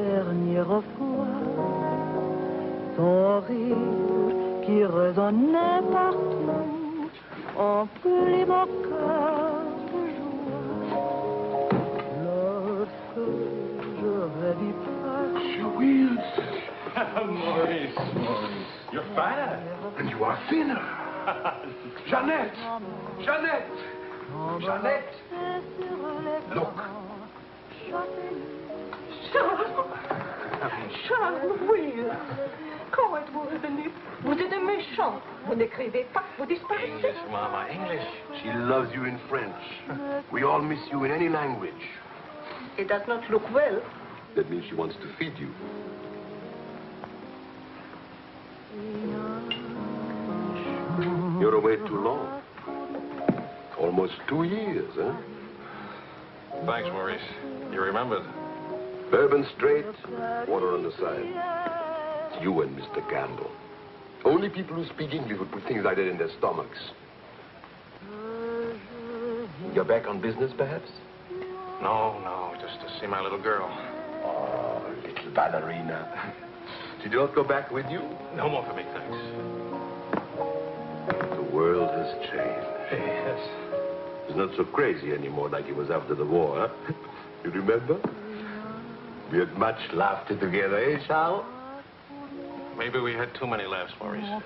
dernière fois, ton rire qui résonnait partout, emplit mon cœur de joie. Lorsque je rêvis pas. Julius! Maurice, you're fat. And you are thinner. Jeannette! Jeannette! Jeannette! Look. Charles, oui. Comment êtes-vous revenu? Vous êtes méchant. Vous n'écrivez pas, vous disparaissez. English, Mama, English. She loves you in French. We all miss you in any language. It does not look well. That means she wants to feed you. You're away too long. Almost 2 years, huh? Thanks, Maurice. You remembered. Bourbon straight, water on the side. You and Mr. Campbell. Only people who speak English would put things like that in their stomachs. You're back on business, perhaps? No, just to see my little girl. Oh, little ballerina. Did you not go back with you? No more for me, thanks. The world has changed. Yes. It's not so crazy anymore like it was after the war, huh? You remember? We had much laughter together, eh, Charles? Maybe we had too many laughs, Maurice.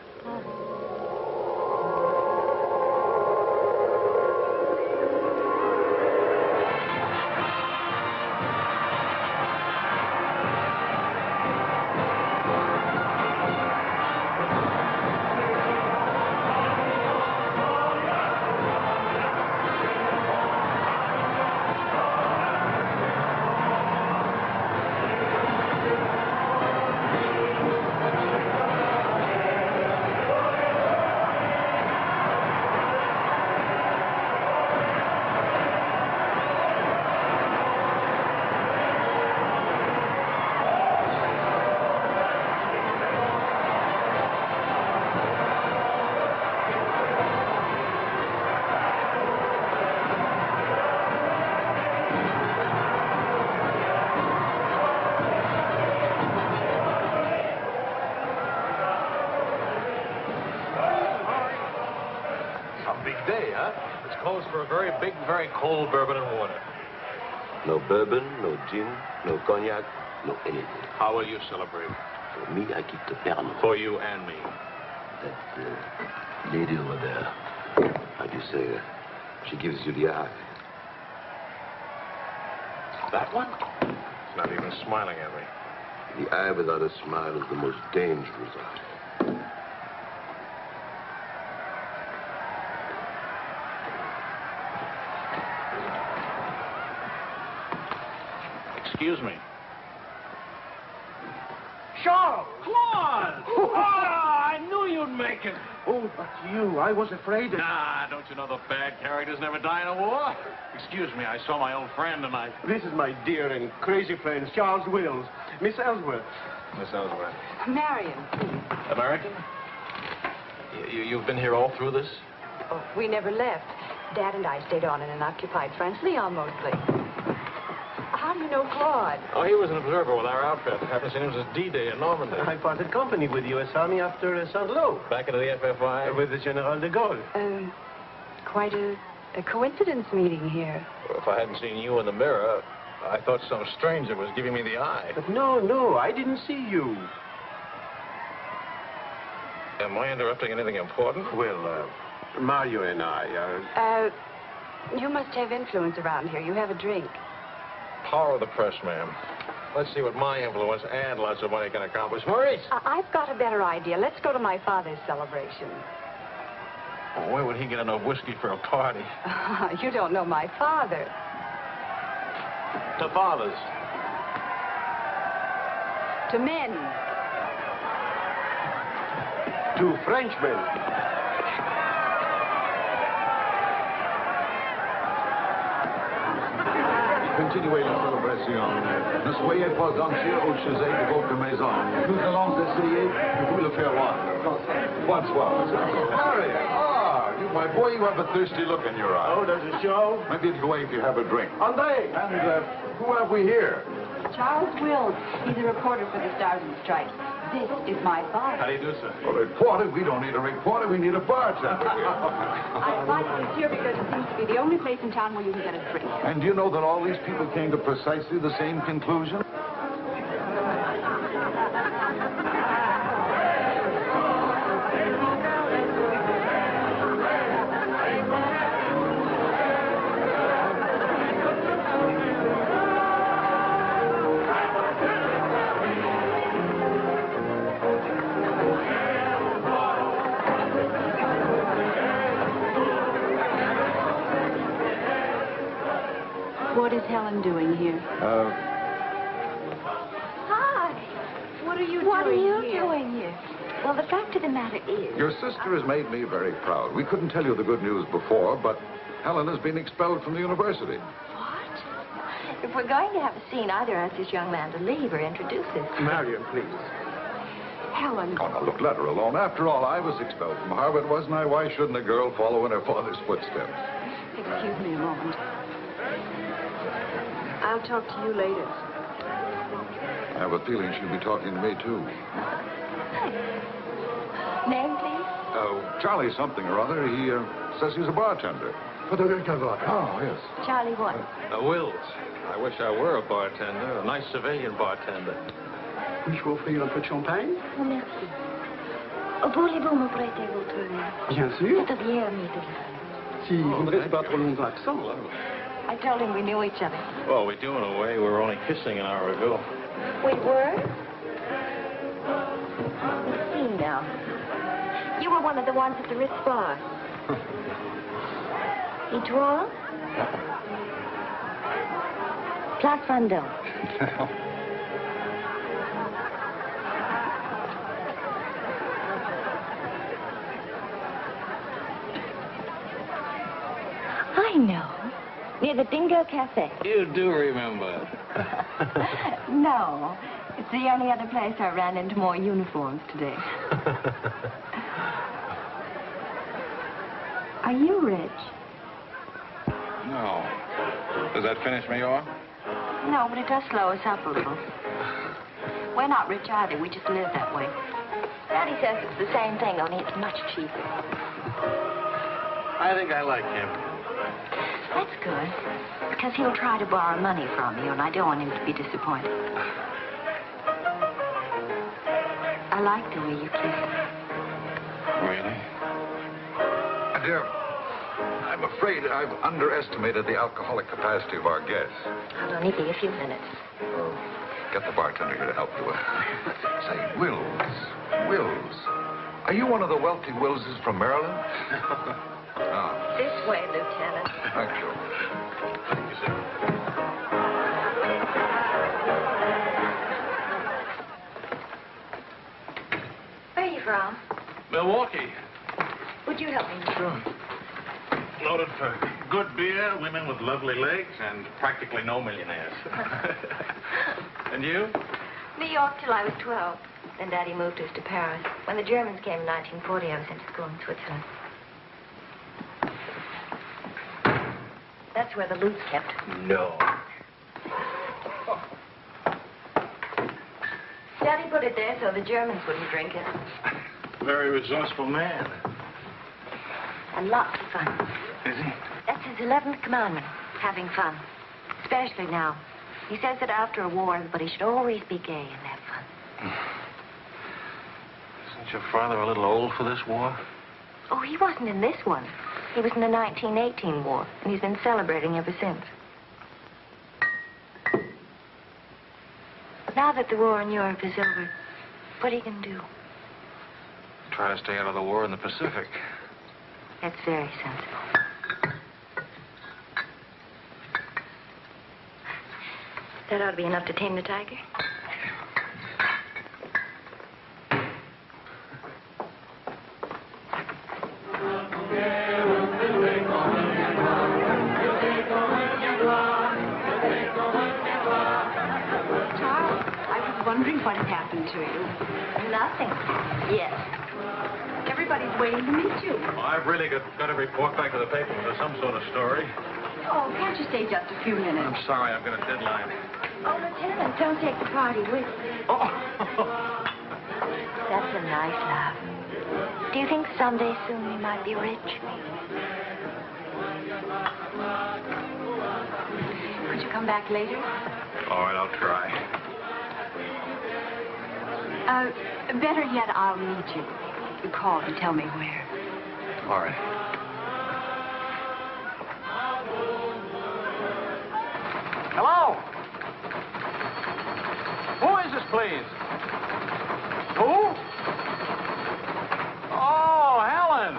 Very cold bourbon and water. No bourbon, no gin, no cognac, no anything. How will you celebrate? For me, I keep the Pernod. For you and me. That lady over there, how do you say, she gives you the eye. That one? It's not even smiling at me. The eye without a smile is the most dangerous eye. Excuse me. Charles! Claude! Oh, I knew you'd make it. Oh, but you, I was afraid that... Nah, don't you know the bad characters never die in a war? Excuse me, I saw my old friend and I... This is my dear and crazy friend, Charles Wills. Miss Ellswirth. Miss Ellsworth. Marion, please. American? You've been here all through this? Oh, we never left. Dad and I stayed on in an occupied French Leon mostly. How do you know Claude? Oh, he was an observer with our outfit. Haven't seen him since D-Day in Normandy. I parted company with U.S. Army after Saint-Lô. Back into the FFI? With the General de Gaulle. Quite a coincidence meeting here. Well, if I hadn't seen you in the mirror, I thought some stranger was giving me the eye. But no, I didn't see you. Am I interrupting anything important? Well, Mario and I are... You must have influence around here. You have a drink. Power of the press, ma'am. Let's see what my influence and lots of money can accomplish. Maurice! I've got a better idea. Let's go to my father's celebration. Oh, where would he get enough whiskey for a party? You don't know my father. To fathers. To men. To Frenchmen. Continuez la célébration. Ne soyez pas anxieux au sujet de votre maison. Nous allons essayer de vous le faire voir. Bonsoir. Marion, you, my boy, you have a thirsty look in your eye. Oh, there's a show? Maybe it's going to have a drink. André! And who have we here? Charles Wills. He's a reporter for the Stars and Stripes. This is my father. How do you do, sir? A reporter? We don't need a reporter. We need a bartender. I invited you here because it seems to be the only place in town where you can get a drink. And do you know that all these people came to precisely the same conclusion? What is Helen doing here? Hi. What are you doing here? Well, the fact of the matter is... Your sister has made me very proud. We couldn't tell you the good news before, but Helen has been expelled from the university. What? If we're going to have a scene, either ask this young man to leave or introduce us. Marion, please. Helen. Oh, now, look, let her alone. After all, I was expelled from Harvard, wasn't I? Why shouldn't a girl follow in her father's footsteps? Excuse me a moment. I'll talk to you later. I have a feeling she'll be talking to me, too. Name, please? Charlie something or other. He says he's a bartender. Oh, yes. Charlie what? Wills. I wish I were a bartender, a nice civilian bartender. Puis-je vous offrir un peu de champagne? Oh, merci. Voulez-vous me prêter votre main? Bien sûr. C'est bien, Mr. Si vous ne restez pas trop longtemps absent. I told him we knew each other. Well, we do in a way. We were only kissing an hour ago. We were? Let's see now. You were one of the ones at the Ritz bar. Et toi? Place Vendôme. I know. Near the Dingo Cafe. You do remember. No. It's the only other place I ran into more uniforms today. Are you rich? No. Does that finish me off? No, but it does slow us up a little. We're not rich either. We just live that way. Daddy says it's the same thing, only it's much cheaper. I think I like him. That's good, because he'll try to borrow money from you, and I don't want him to be disappointed. I like the way you kiss him. Really? Dear, I'm afraid I've underestimated the alcoholic capacity of our guests. I'll only be a few minutes. Get the bartender here to help you. Say, Wills. Are you one of the wealthy Willses from Maryland? This way, Lieutenant. Thank you. Thank you, sir. Where are you from? Milwaukee. Would you help me? Sure. Noted for good beer, women with lovely legs, and practically no millionaires. And you? New York till I was 12. Then Daddy moved us to Paris. When the Germans came in 1940, I was sent to school in Switzerland. That's where the loot's kept. No. Daddy put it there so the Germans wouldn't drink it. Very resourceful man. And lots of fun. Is he? That's his 11th commandment, having fun. Especially now. He says that after a war, everybody should always be gay and have fun. Isn't your father a little old for this war? Oh, he wasn't in this one. He was in the 1918 war, and he's been celebrating ever since. Now that the war in Europe is over, what are you going to do? Try to stay out of the war in the Pacific. That's very sensible. That ought to be enough to tame the tiger. Wondering what had happened to you. Nothing. Yes. Everybody's waiting to meet you. Well, I've really got to report back to the paper for some sort of story. Oh, can't you stay just a few minutes? I'm sorry, I've got a deadline. Oh, Lieutenant, don't take the party with you. Oh. That's a nice laugh. Do you think someday soon we might be rich? Could you come back later? All right, I'll try. Better yet, I'll meet you. You call and tell me where. All right. Hello? Who is this, please? Who? Oh, Helen.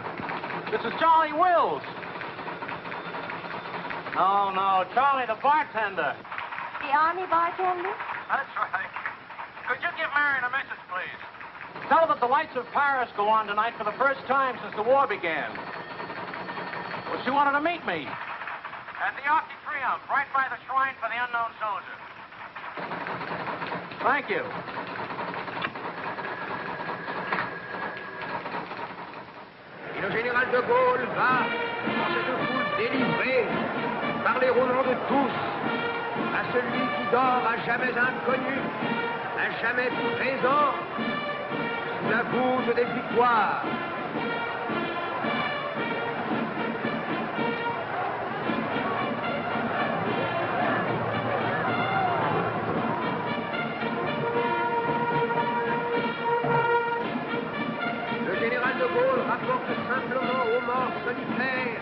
This is Charlie Wills. No, Charlie, the bartender. The Army bartender? That's right. Could you give Marion a message, please? Tell her that the lights of Paris go on tonight for the first time since the war began. Well, she wanted to meet me. At the Arc de Triomphe, right by the shrine for the unknown soldier. Thank you. Et le général de Gaulle va, dans cette foule délivrée, parler au nom de tous, à celui qui dort à jamais inconnu, à jamais présent, sous la voûte des victoires. Le général de Gaulle rapporte simplement aux morts solitaires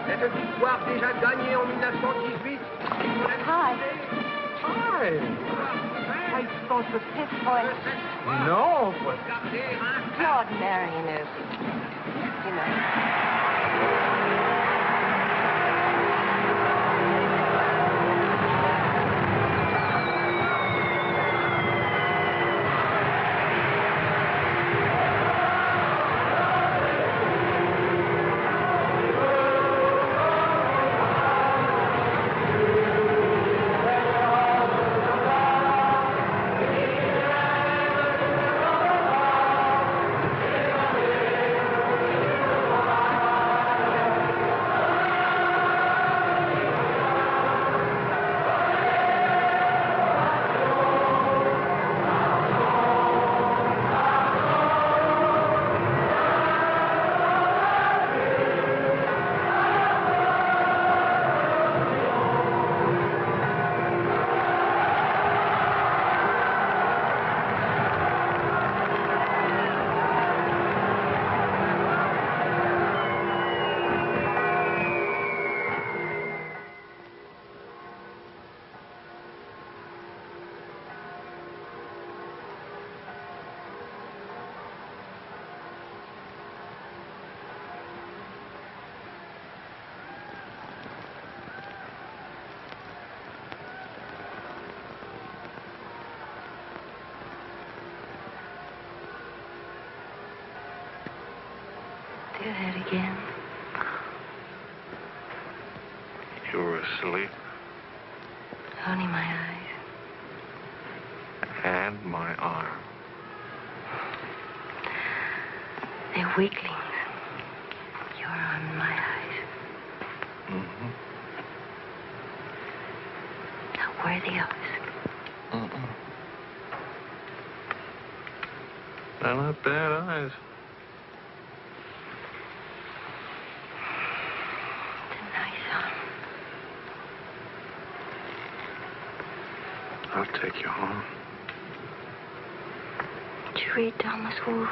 cette victoire déjà gagnée en 1918. Hi. Hi. I spoke with Pittsburgh. No, but... Claude and Marion is, you know. Do that again. You were asleep. Only my eyes. And my arm. They're weaklings. Your arm and my eyes. Mm-hmm. Not worthy of us. Mm-mm. They're not bad eyes. I'll take you home. Did you read Thomas Wolfe?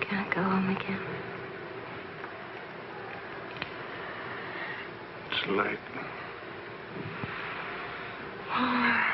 Can't go home again. It's late. All right.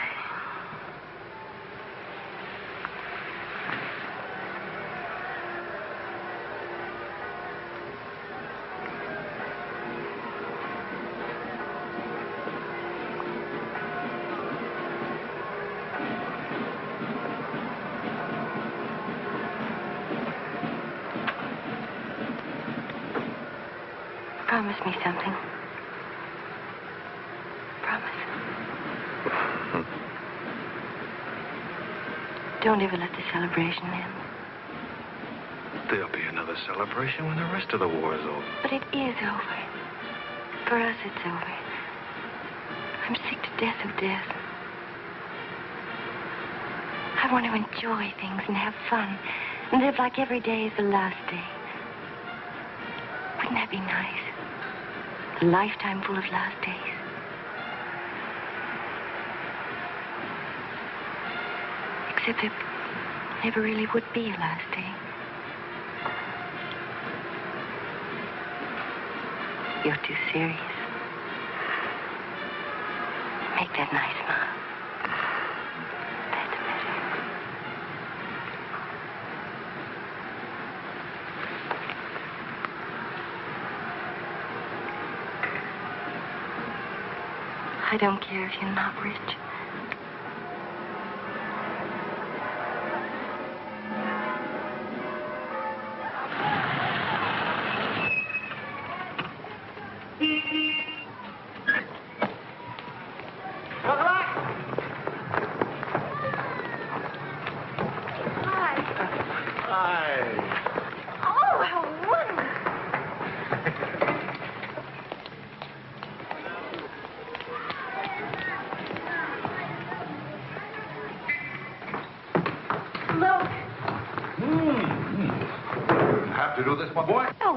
Promise me something. Promise. Don't ever let the celebration end. There'll be another celebration when the rest of the war is over. But it is over. For us, it's over. I'm sick to death of death. I want to enjoy things and have fun and live like every day is the last day. Wouldn't that be nice? A lifetime full of last days. Except there never really would be a last day. You're too serious. Make that nice smile. That's better. I don't care if you're not rich.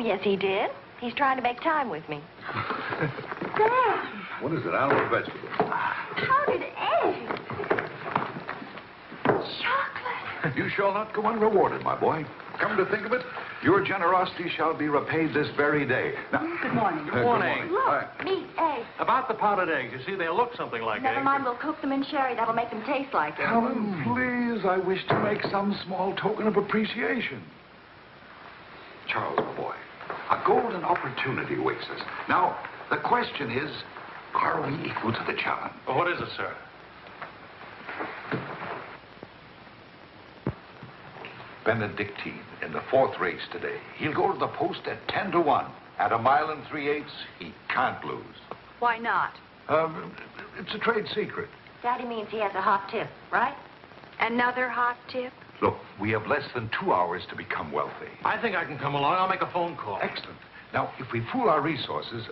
Yes, he did. He's trying to make time with me. Sam! What is it, animal or vegetable? Powdered eggs. Chocolate. You shall not go unrewarded, my boy. Come to think of it, your generosity shall be repaid this very day. Now, good morning. Good morning. Look, meat, eggs. About the powdered eggs, you see, they look something like eggs. Never mind, we'll cook them in sherry. That'll make them taste like eggs. Helen, please, I wish to make some small token of appreciation. Charles, my boy, a golden opportunity awaits us. Now, the question is, are we equal to the challenge? Well, what is it, sir? Benedictine in the fourth race today. He'll go to the post at 10 to 1. At 1 3/8 he can't lose. Why not? It's a trade secret. Daddy means he has a hot tip, right? Another hot tip? Look, we have less than 2 hours to become wealthy. I think I can come along. I'll make a phone call. Excellent. Now, if we pool our resources,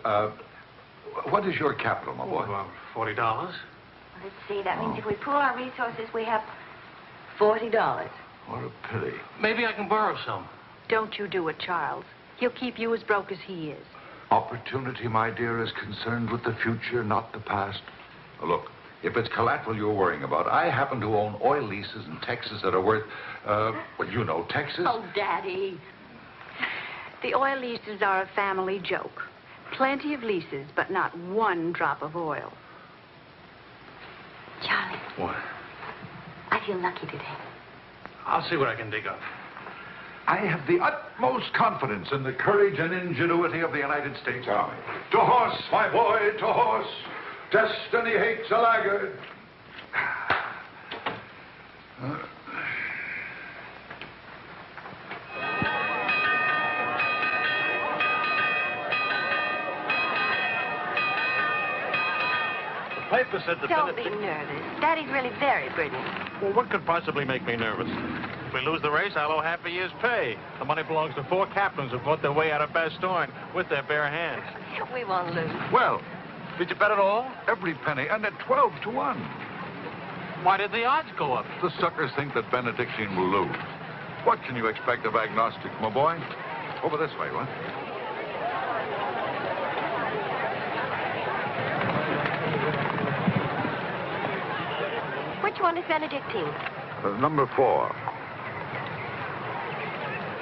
what is your capital, my boy? About $40. Let's see. That means if we pool our resources, we have $40. What a pity. Maybe I can borrow some. Don't you do it, Charles. He'll keep you as broke as he is. Opportunity, my dear, is concerned with the future, not the past. Look, if it's collateral you're worrying about, I happen to own oil leases in Texas that are worth, well, you know, Texas. Oh, Daddy. The oil leases are a family joke. Plenty of leases, but not one drop of oil. Charlie. What? I feel lucky today. I'll see what I can dig up. I have the utmost confidence in the courage and ingenuity of the United States Army. To horse, my boy, to horse. Destiny hates a laggard. The paper said the Don't be nervous. Daddy's really very brilliant. Well, what could possibly make me nervous? If we lose the race, I'll owe half a year's pay. The money belongs to 4 captains who fought their way out of Bastogne with their bare hands. We won't lose. Well, did you bet it all? every penny, and at 12 to 1. Why did the odds go up? The suckers think that Benedictine will lose. What can you expect of agnostics, my boy? Over this way, what? Which one is Benedictine? Number 4.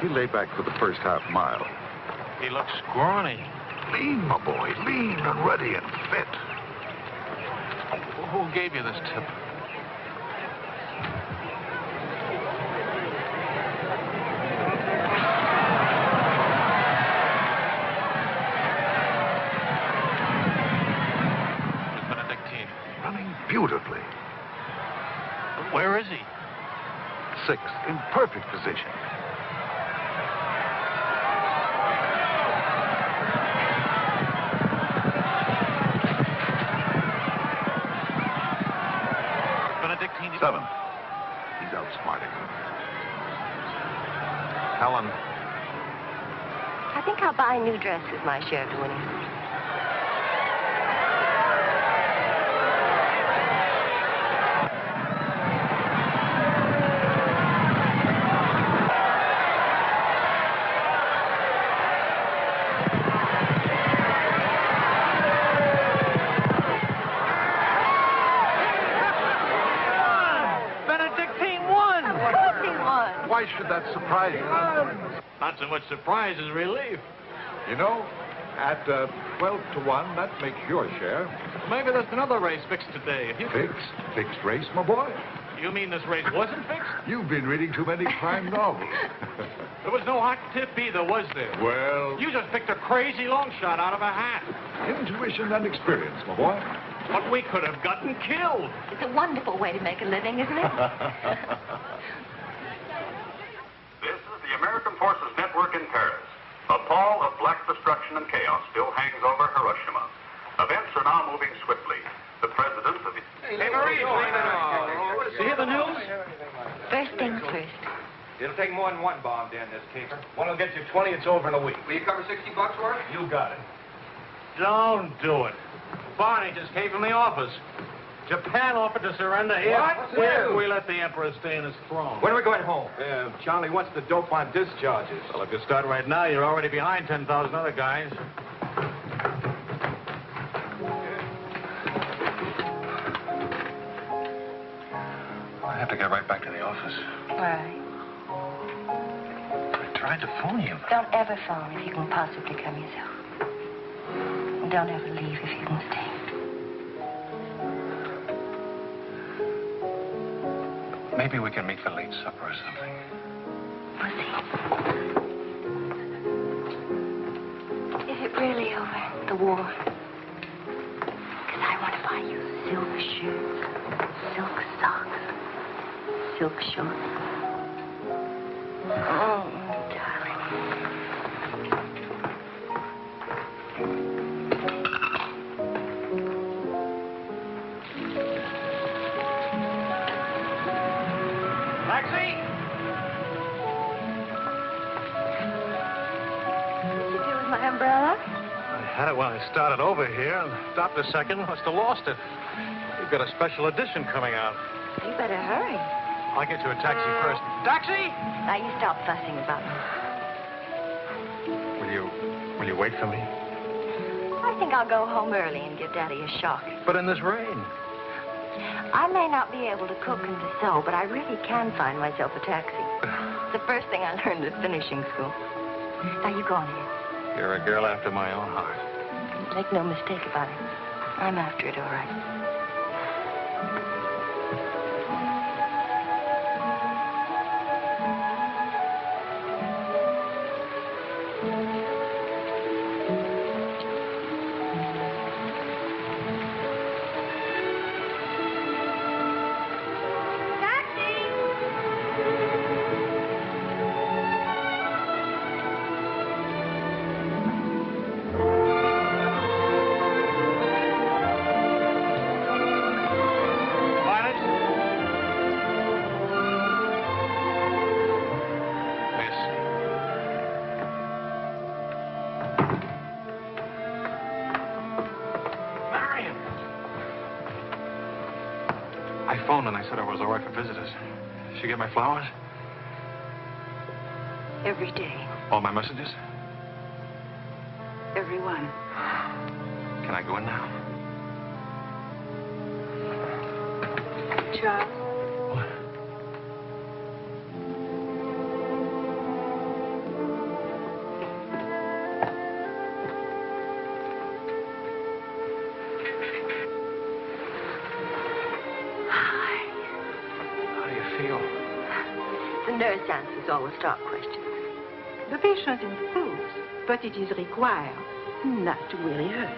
He lay back for the first half mile. He looks scrawny. Lean, my boy, lean and ready and fit. Who gave you this tip? Miss Benedictine. Running beautifully. Where is he? 6th, in perfect position. Benedictine. 7th. He's outsmarting him. Helen. I think I'll buy a new dress with my share of winning. why should that surprise you? Not so much surprise as relief. You know, at 12 to 1, that makes your share. Maybe there's another race fixed today. Fixed? Fixed race, my boy? You mean this race wasn't fixed? You've been reading too many crime novels. There was no hot tip either, was there? Well, You just picked a crazy long shot out of a hat. intuition and experience, my boy. But we could have gotten killed. It's a wonderful way to make a living, isn't it? This is the American Forces Network in Paris. A pall of black destruction and chaos still hangs over Hiroshima. Events are now moving swiftly. The president of the... Hey, Maurice, You hear the news? First things first. It'll take more than one bomb down this caper. One will get you 20. It's over in a week. Will you cover $60 for it? You got it. Don't do it. Barney just came from the office. Japan offered to surrender here. What? If we let the emperor stay in his throne. When are we going home? Charlie wants the dope on discharges. Well, if you start right now, you're already behind 10,000 other guys. I have to get right back to the office. Why? I tried to phone you. Don't ever phone if you can possibly come yourself. And don't ever leave if you can stay. Maybe we can meet for late supper or something. We'll see. Is it really over, the war? Because I want to buy you silk shirts, silk socks, silk shorts. Oh, darling. Taxi! What did you do with my umbrella? I had it when I started over here and stopped a second. Must have lost it. We've got a special edition coming out. You better hurry. I'll get you a taxi first. Taxi! Now, you stop fussing about me. Will you wait for me? I think I'll go home early and give Daddy a shock. But in this rain. I may not be able to cook and to sew, but I really can find myself a taxi. It's the first thing I learned at finishing school. Now, you go on ahead. You're a girl after my own heart. Make no mistake about it. I'm after it, all right. phoned and I said I was all right for visitors. Did she get my flowers? Every day. All my messages? Every one. Can I go in now? Charles? What? How do you feel? The nurse answers all the stock questions. The patient improves, but it is required not to really hurt.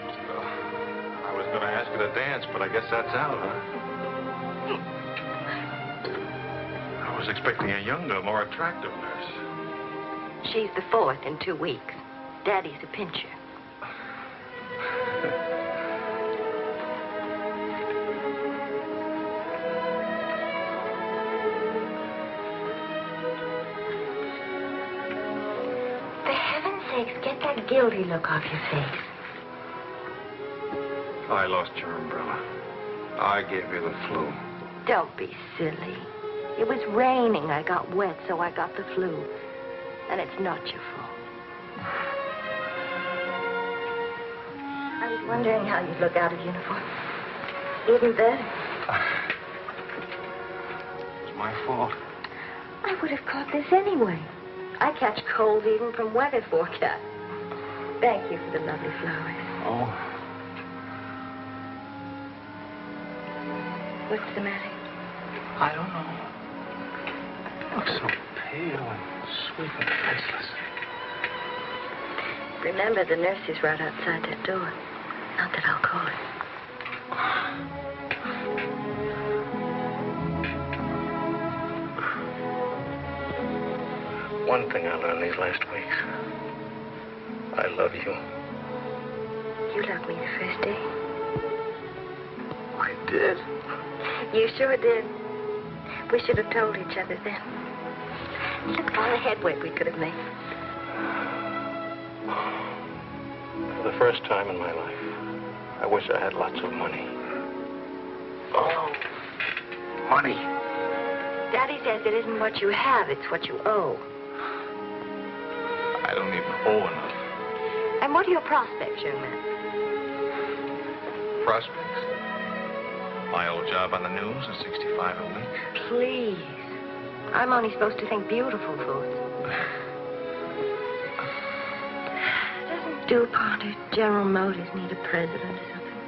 I was going to ask her to dance, but I guess that's out, huh? I was expecting a younger, more attractive nurse. She's the fourth in 2 weeks. Daddy's a pincher. For heaven's sakes, get that guilty look off your face. I lost your umbrella. I gave you the flu. Don't be silly. It was raining. I got wet, so I got the flu. And it's not your fault. I was wondering how you'd look out of uniform. Even better. It's my fault. I would have caught this anyway. I catch colds even from weather forecast. Thank you for the lovely flowers. Oh. What's the matter? I don't know. You look so pale and sweet and faceless. Remember, the nurse is right outside that door. Not that I'll call her. One thing I learned these last weeks. I love you. You loved me the first day. I did. You sure did. We should have told each other then. Look at all the headway we could have made. For the first time in my life, I wish I had lots of money. Oh, money. Daddy says it isn't what you have, it's what you owe. I don't even owe enough. And what are your prospects, young man? Prospects? My old job on the news at $65 a week. Please. I'm only supposed to think beautiful thoughts. Doesn't DuPont or General Motors need a president or something?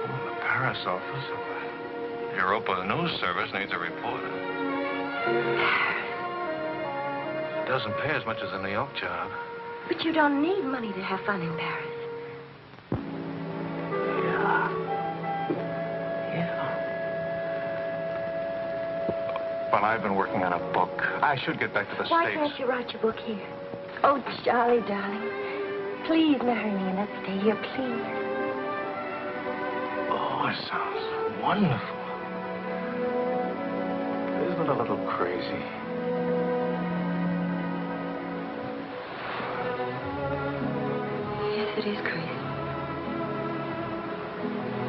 Oh, the Paris office of the Europa News Service needs a reporter. It doesn't pay as much as a New York job. But you don't need money to have fun in Paris. But I've been working on a book. I should get back to the Why States. can't you write your book here? Oh, Charlie, darling. Please marry me and let's stay here, please. Oh, it sounds wonderful. Isn't it a little crazy? Yes, it is crazy.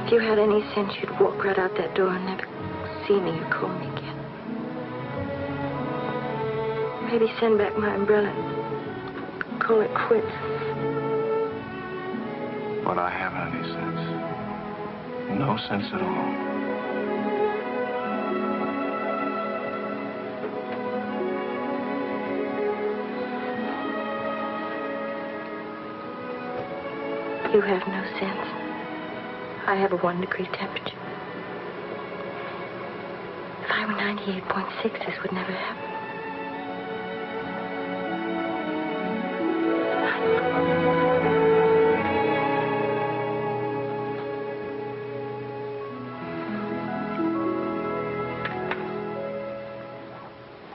If you had any sense, you'd walk right out that door and never see me or call me again. Maybe send back my umbrella and call it quits. But I haven't any sense. No sense at all. You have no sense. I have a 1 degree temperature. If I were 98.6, this would never happen.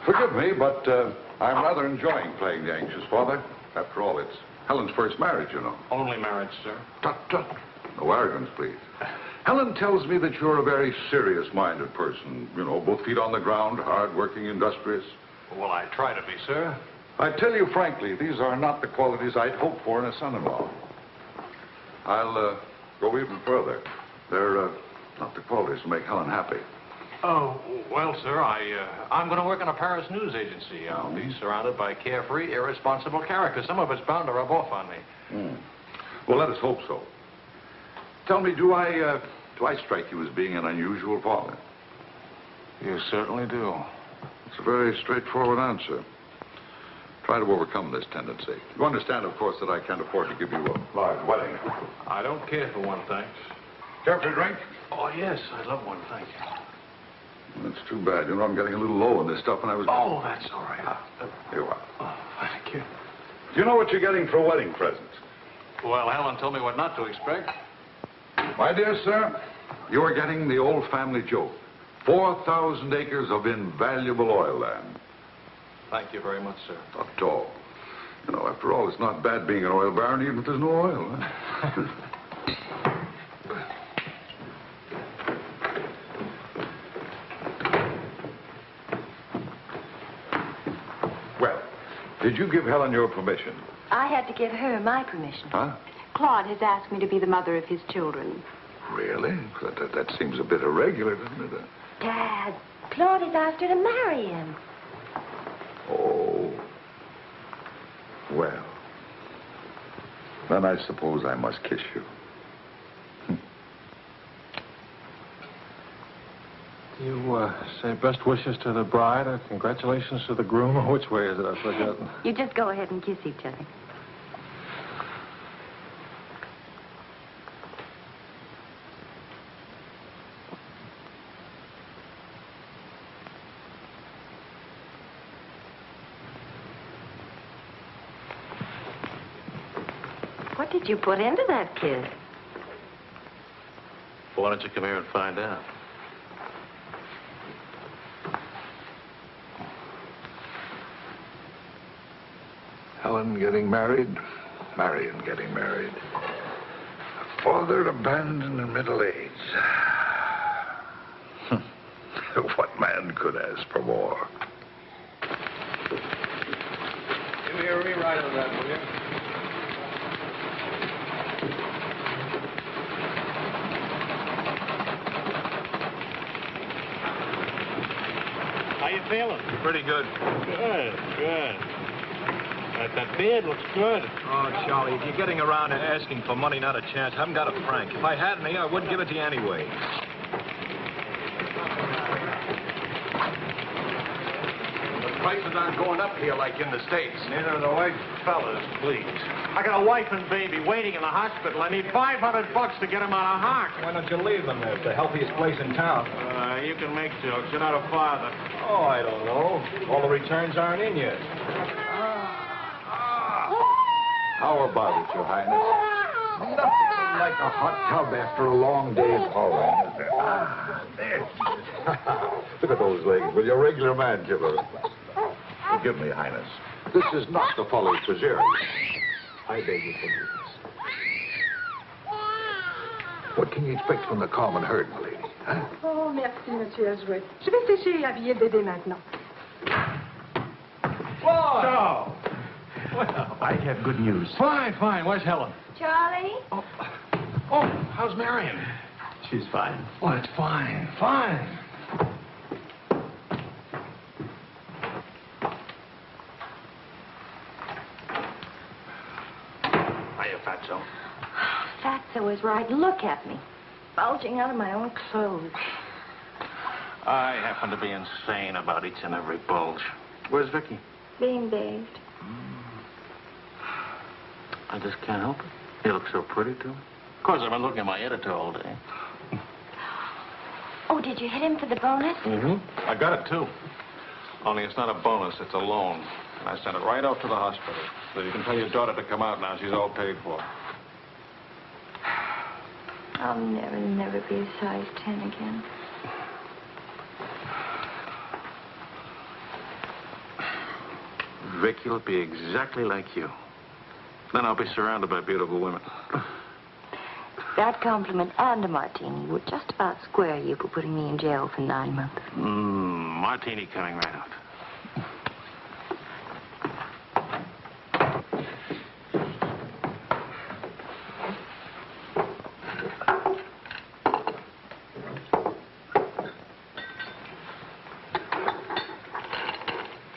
Forgive me, but I'm rather enjoying playing the anxious father. After all, it's Helen's first marriage, you know. Only marriage, sir. Tut, tut. No arrogance, please. Helen tells me that you're a very serious-minded person. You know, both feet on the ground, hard-working, industrious. Well, I try to be, sir. I tell you frankly, these are not the qualities I'd hope for in a son-in-law. I'll go even further. They're not the qualities to make Helen happy. Oh, well, sir, I'm going to work in a Paris news agency. I'll be surrounded by carefree, irresponsible characters. Some of it's bound to rub off on me. Well, let us hope so. Tell me, do I strike you as being an unusual father? You certainly do. It's a very straightforward answer. Try to overcome this tendency. You understand, of course, that I can't afford to give you a large wedding. I don't care for one, thanks. Care for a drink? Oh, yes, I'd love one, thank you. That's too bad. You know, I'm getting a little low on this stuff, and I was... Oh, that's all right. Here you are. Oh, thank you. Do you know what you're getting for a wedding present? Well, Helen told me what not to expect. My dear sir, you are getting the old family joke. 4,000 acres of invaluable oil land. Thank you very much, sir. Not at all. You know, after all, it's not bad being an oil baron, even if there's no oil. Huh? Well, did you give Helen your permission? I had to give her my permission. Huh? Claude has asked me to be the mother of his children. Really? That seems a bit irregular, doesn't it? Dad, Claude has asked her to marry him. Oh. Well. Then I suppose I must kiss you. You say best wishes to the bride or congratulations to the groom, or which way is it? I've forgotten. You just go ahead and kiss each other. What did you put into that kiss? Why don't you come here and find out? Helen getting married, Marion getting married. A father abandoned in middle age. What man could ask for more? Give me a rewrite of that, will you? How you feeling? Pretty good. Good, good. That beard looks good. Oh, Charlie, if you're getting around to asking for money, not a chance. I haven't got a franc. If I had any, I wouldn't give it to you anyway. The prices aren't going up here like in the States. Neither are the white fellas, please. I got a wife and baby waiting in the hospital. I need $500 to get them out of Hawk. Why don't you leave them there? It's the healthiest place in town. You can make jokes. You're not a father. Oh, I don't know. All the returns aren't in yet. How about it, Your Highness? Nothing like a hot tub after a long day of hauling, is there? Ah, there. Look at those legs. Well, you're a regular man, Gibber. Forgive me, Highness. This is not the folly Fitzgerald. I beg your forgiveness. What can you expect from the common herd, my lady? Huh? Oh, merci, Monsieur Ellswirth. Je vais sécher et habiller le bébé maintenant. Whoa! Well, I have good news. Fine, fine. Where's Helen? Charlie? Oh, how's Marion? She's fine. Oh, it's fine, fine. Hiya, Fatso. Fatso is right. Look at me. Bulging out of my own clothes. I happen to be insane about each and every bulge. Where's Vicki? Being bathed. I just can't help it. You look so pretty, too. Of course, I've been looking at my editor all day. Oh, did you hit him for the bonus? Mm-hmm. I got it, too. Only it's not a bonus, it's a loan. And I sent it right out to the hospital. So you can tell your daughter to come out now. She's all paid for. I'll never be a size 10 again. Vicki will be exactly like you. Then I'll be surrounded by beautiful women. That compliment and a martini would just about square you for putting me in jail for 9 months. Martini coming right out.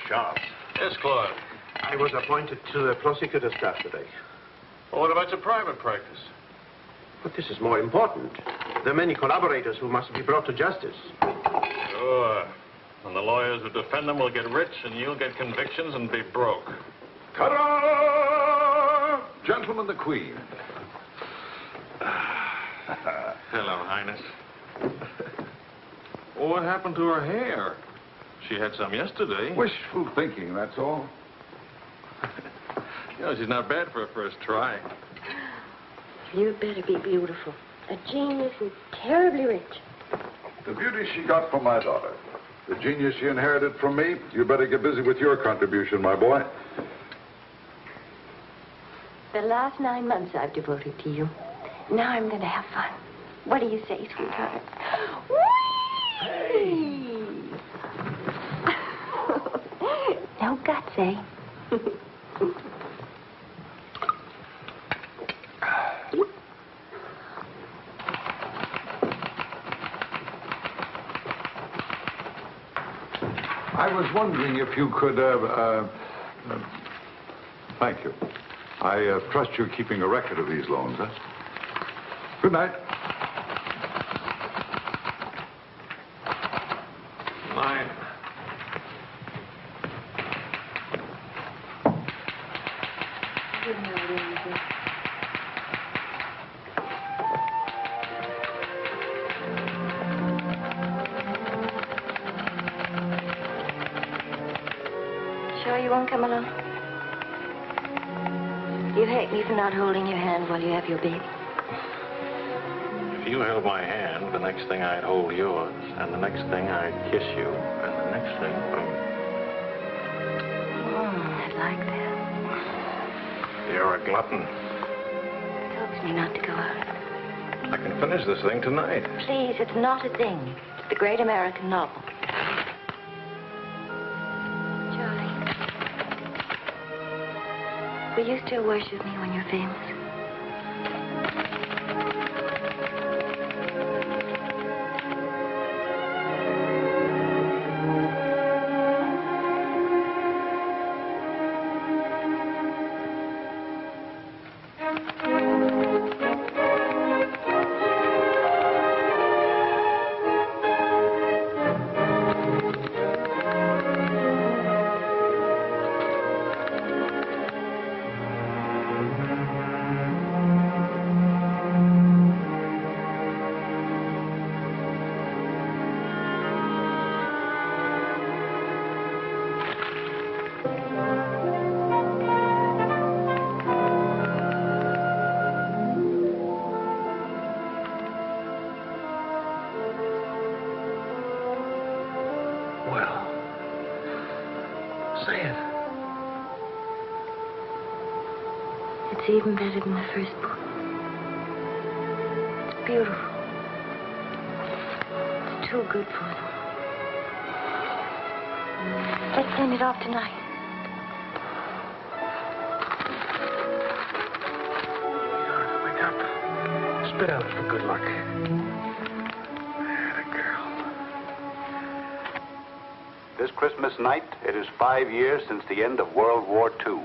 Charles. Yes, Claude. I was appointed to the prosecutor's staff today. Well, what about your private practice? But this is more important. There are many collaborators who must be brought to justice. Sure. And the lawyers who defend them will get rich, and you'll get convictions and be broke. Ta-da! Gentlemen, the Queen. Hello, Highness. Well, what happened to her hair? She had some yesterday. Wishful thinking, that's all. You know, she's not bad for a first try. You'd better be beautiful. A genius and terribly rich. The beauty she got from my daughter. The genius she inherited from me. You better get busy with your contribution, my boy. The last 9 months I've devoted to you. Now I'm going to have fun. What do you say, sweetheart? Whee! No guts, eh? I was wondering if you could, thank you. I trust you're keeping a record of these loans, huh? Good night. You know it is. Sure you won't come along? You hate me for not holding your hand while you have your baby. If you held my hand, the next thing I'd hold yours, and the next thing I'd kiss you, and the next thing... I'd like that. You're a glutton. It helps me not to go out. I can finish this thing tonight. Please, it's not a thing. It's the great American novel. Charlie, will you still worship me when you're famous? It's even better than the first book. It's beautiful. It's too good for them. Let's send it off tonight. Wake up. Spit out for good luck. That girl. This Christmas night, it is 5 years since the end of World War II.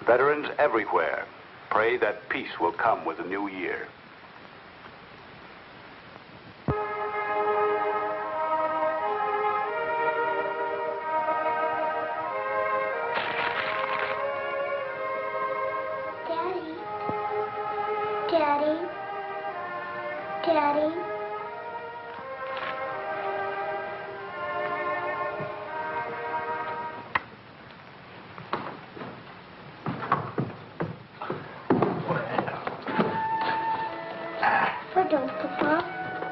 Veterans everywhere pray that peace will come with the new year. Daddy. Daddy. Daddy.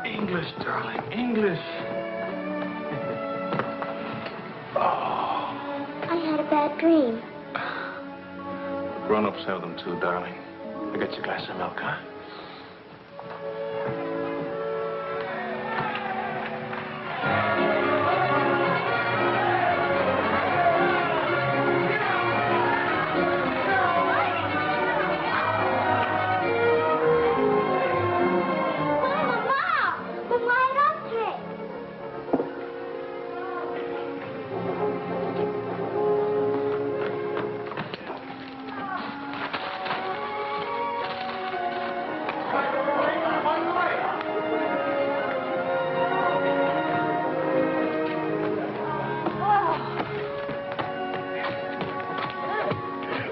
English, darling, English. I had a bad dream. Grown-ups have them too, darling. I'll get you a glass of milk, huh?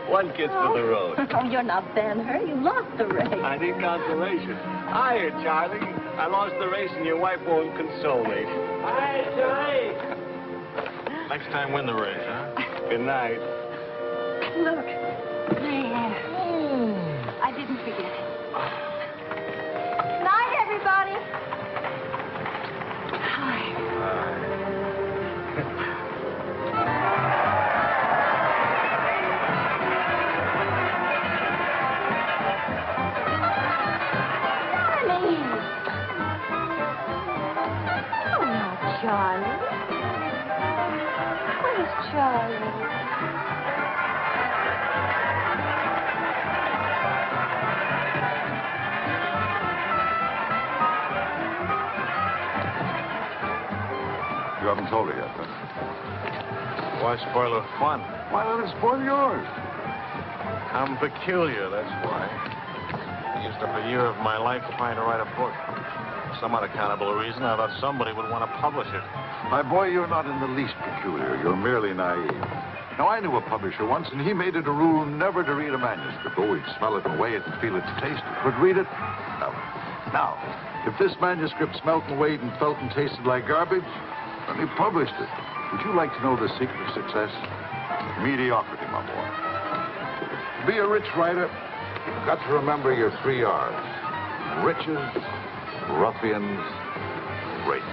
One kiss for the road. Oh, you're not Ben-Hur. You lost the race. I need consolation. Hiya, Charlie. I lost the race and your wife won't console me. Hi, Charlie. Next time, win the race, huh? Good night. Look. There. I didn't forget it. Night, everybody. Hi. Charlie? Where's Charlie? You haven't told her yet, huh? Why spoil her fun? Why let it spoil yours? I'm peculiar, that's why. I used up a year of my life trying to write a book. For some unaccountable reason, I thought somebody would want to publish it. My boy, you're not in the least peculiar. You're merely naive. Now, I knew a publisher once, and he made it a rule never to read a manuscript. Oh, he'd smell it and weigh it and feel its taste, but read it, no. Now, if this manuscript smelt and weighed and felt and tasted like garbage, then he published it. Would you like to know the secret of success? Mediocrity, my boy. To be a rich writer, you've got to remember your 3 R's. Riches, ruffians, rape.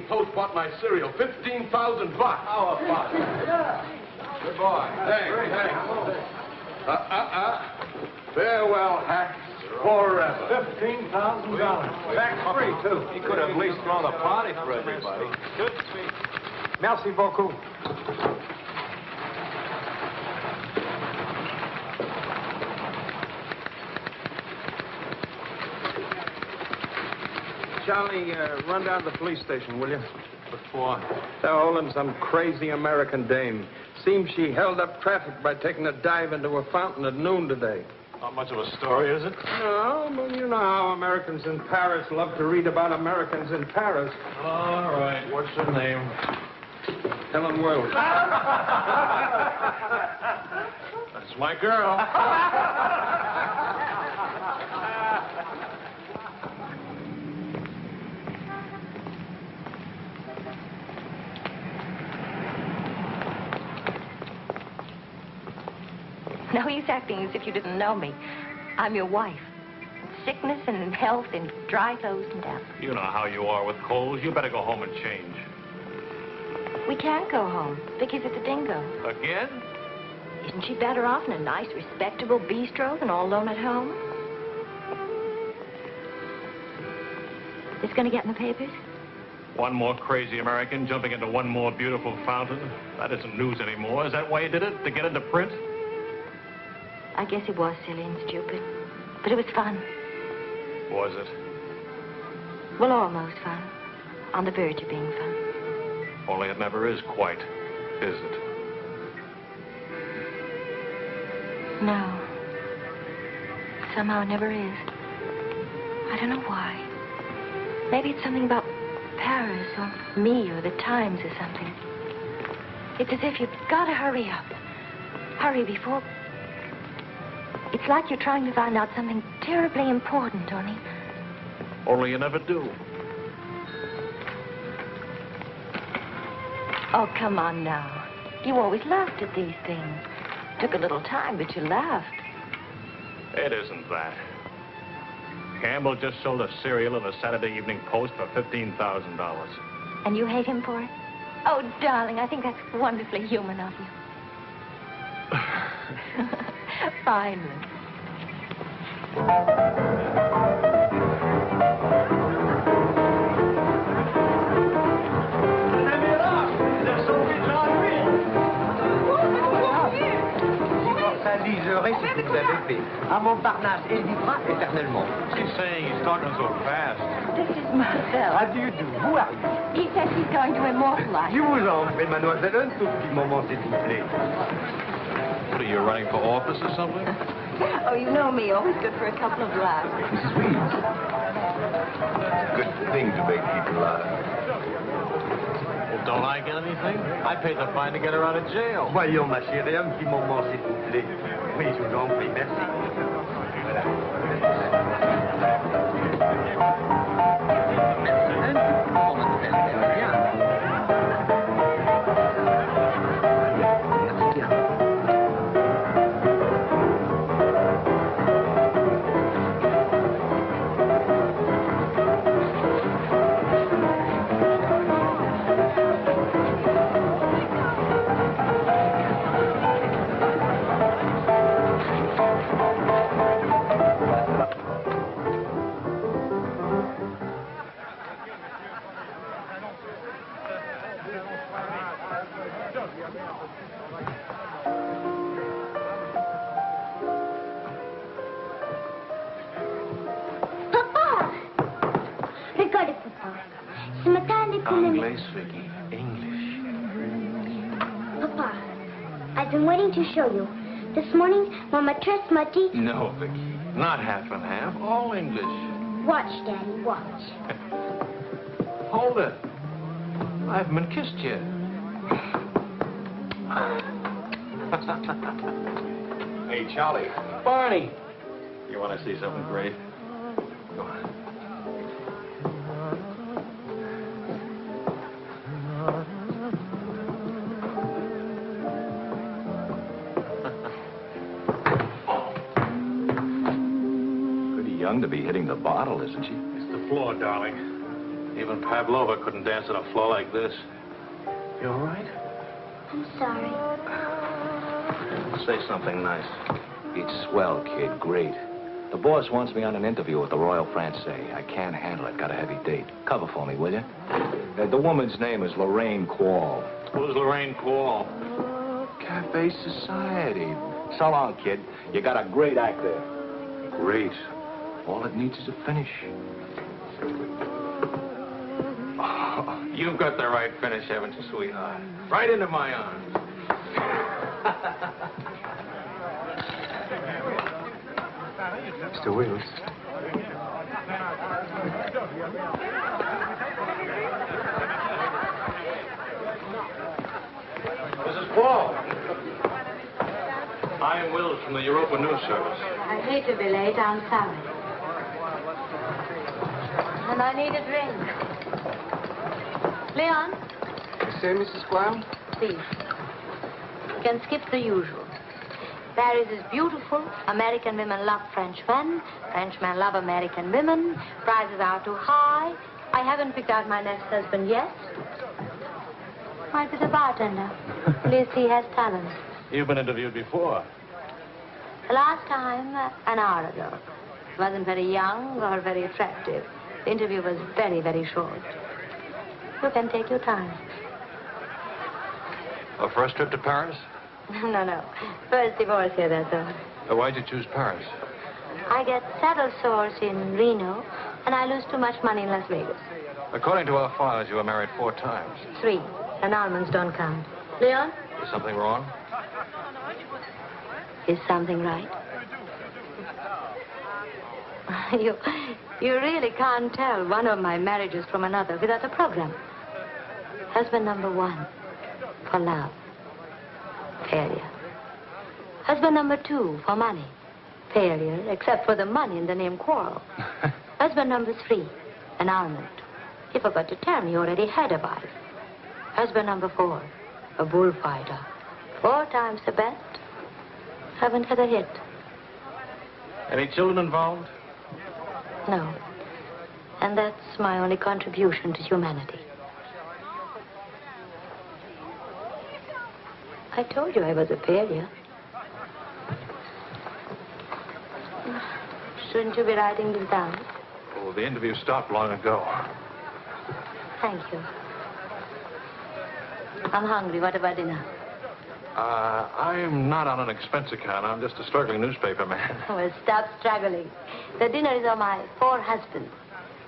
Post bought my cereal, $15,000. How about it? Yeah. Good boy. Hey. Farewell, hacks, forever. $15,000. Tax-free, too. He could have at least thrown a party for everybody. Good speech. Merci beaucoup. Charlie, run down to the police station, will you? What for? They're holding some crazy American dame. Seems she held up traffic by taking a dive into a fountain at noon today. Not much of a story, is it? No, but you know how Americans in Paris love to read about Americans in Paris. All right. What's her name? Helen Wells. That's my girl. No use acting as if you didn't know me. I'm your wife. In sickness and in health, in dry clothes and death. You know how you are with colds. You better go home and change. We can't go home. Vicki's at the Dingo. Again? Isn't she better off in a nice, respectable bistro than all alone at home? This gonna get in the papers? One more crazy American jumping into one more beautiful fountain. That isn't news anymore. Is that why you did it? To get into print? I guess it was silly and stupid. But it was fun. Was it? Well, almost fun. On the verge of being fun. Only it never is quite, is it? No. Somehow it never is. I don't know why. Maybe it's something about Paris or me or the Times or something. It's as if you've got to hurry up. Hurry before... It's like you're trying to find out something terribly important, Tony. Only you never do. Oh, come on now. You always laughed at these things. Took a little time, but you laughed. It isn't that. Campbell just sold a cereal in the Saturday Evening Post for $15,000. And you hate him for it? Oh, darling, I think that's wonderfully human of you. Finally. Liserez ce que vous avez fait. À Montparnasse, elle vivra éternellement. She's saying he's talking so fast. This is Marcel. How do you do? Who are you? He says he's going to immortalize. Je vous en prie, mademoiselle, un tout petit moment, s'il vous plaît. What, are you running for office or something? Oh, you know me, always good for a couple of laughs. Mrs. Reeves. It's a good thing to make people laugh. Well, don't I get anything? I paid the fine to get her out of jail. Voyons, ma chérie, un petit moment, s'il vous plaît. Oui, je vous en prie, merci. Voilà. Un petit moment, mademoiselle, bien. English, Vicki. English. Papa, I've been waiting to show you. This morning, when Matine... No, Vicki. Not half and half. All English. Watch, Daddy, watch. Hold it. I haven't been kissed yet. Hey, Charlie. Barney. You want to see something great? Go on. Young to be hitting the bottle, isn't she? It's the floor, darling. Even Pavlova couldn't dance on a floor like this. You all right? I'm sorry. Say something nice. It's swell, kid. Great. The boss wants me on an interview with the Royal Francais. I can't handle it. Got a heavy date. Cover for me, will you? The woman's name is Lorraine Quarl. Who's Lorraine Quarl? Cafe Society. So long, kid. You got a great act there. Great. All it needs is a finish. Oh, you've got the right finish, haven't you, sweetheart? Right into my arms. Mr. Wills. Mrs. Quarl. I am Wills from the Europa News Service. I hate to be late. I'm sorry. And I need a drink. Leon? You say, Mrs. Quarl? Please. You can skip the usual. Paris is beautiful. American women love Frenchmen. Frenchmen love American women. Prices are too high. I haven't picked out my next husband yet. Might be the bartender. At least he has talent. You've been interviewed before. The last time, an hour ago. He wasn't very young or very attractive. The interview was very, very short. You can take your time. A first trip to Paris? No. First divorce here, that's all. Why'd you choose Paris? I get saddle sores in Reno, and I lose too much money in Las Vegas. According to our files, you were married 4 times. 3. Annulments don't count. Leon? Is something wrong? Is something right? You really can't tell one of my marriages from another without a program. Husband number 1, for love. Failure. Husband number 2, for money. Failure, except for the money in the name Quarl. Husband number 3, annulment. He forgot to tell me he already had a wife. Husband number 4, a bullfighter. 4 times the bet. Haven't had a hit. Any children involved? No. And that's my only contribution to humanity. I told you I was a failure. Shouldn't you be writing this down? Oh, the interview stopped long ago. Thank you. I'm hungry. What about dinner? I'm not on an expense account. I'm just a struggling newspaper man. Well, stop struggling. The dinner is on my 4 husbands.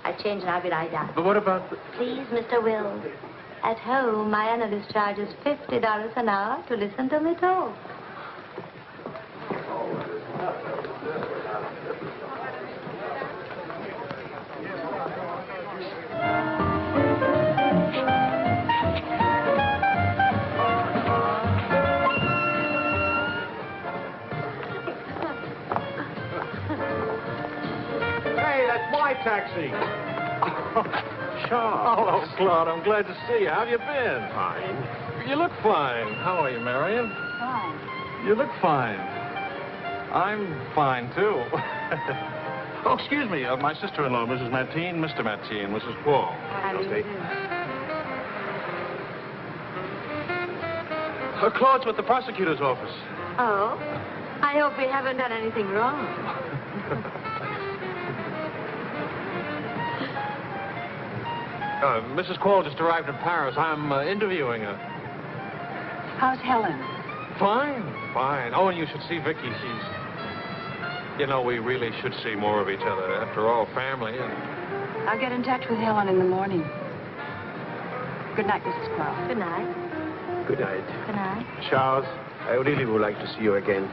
I change and I'll be right down. But what about... Please, Mr. Wills. At home, my analyst charges $50 an hour to listen to me talk. My taxi. Charles. Hello, Claude. I'm glad to see you. How have you been? Fine. You look fine. How are you, Marion? Fine. You look fine. I'm fine, too. Oh, excuse me. My sister-in-law, Mrs. Matine, Mr. Matine, Mrs. Quarl. How do you do? Claude's with the prosecutor's office. Oh? I hope we haven't done anything wrong. Mrs. Quarl just arrived in Paris. I'm interviewing her. How's Helen? Fine. Oh, and you should see Vicki. She's... You know, we really should see more of each other. After all, family and... I'll get in touch with Helen in the morning. Good night, Mrs. Quarl. Good night. Good night. Good night. Charles, I really would like to see you again.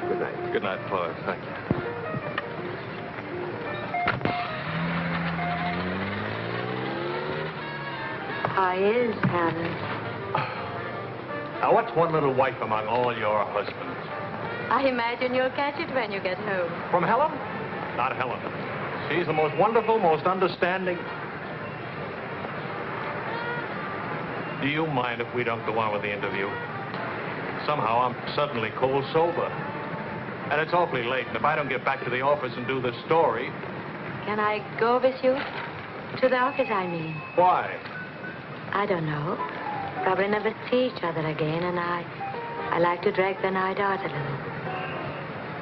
Good night. Good night, Claude. Thank you. How is Helen? Now, what's one little wife among all your husbands? I imagine you'll catch it when you get home. From Helen? Not Helen. She's the most wonderful, most understanding. Do you mind if we don't go on with the interview? Somehow I'm suddenly cold sober. And it's awfully late, and if I don't get back to the office and do the story... Can I go with you? To the office, I mean. Why? I don't know. Probably never see each other again, and I like to drag the night out a little.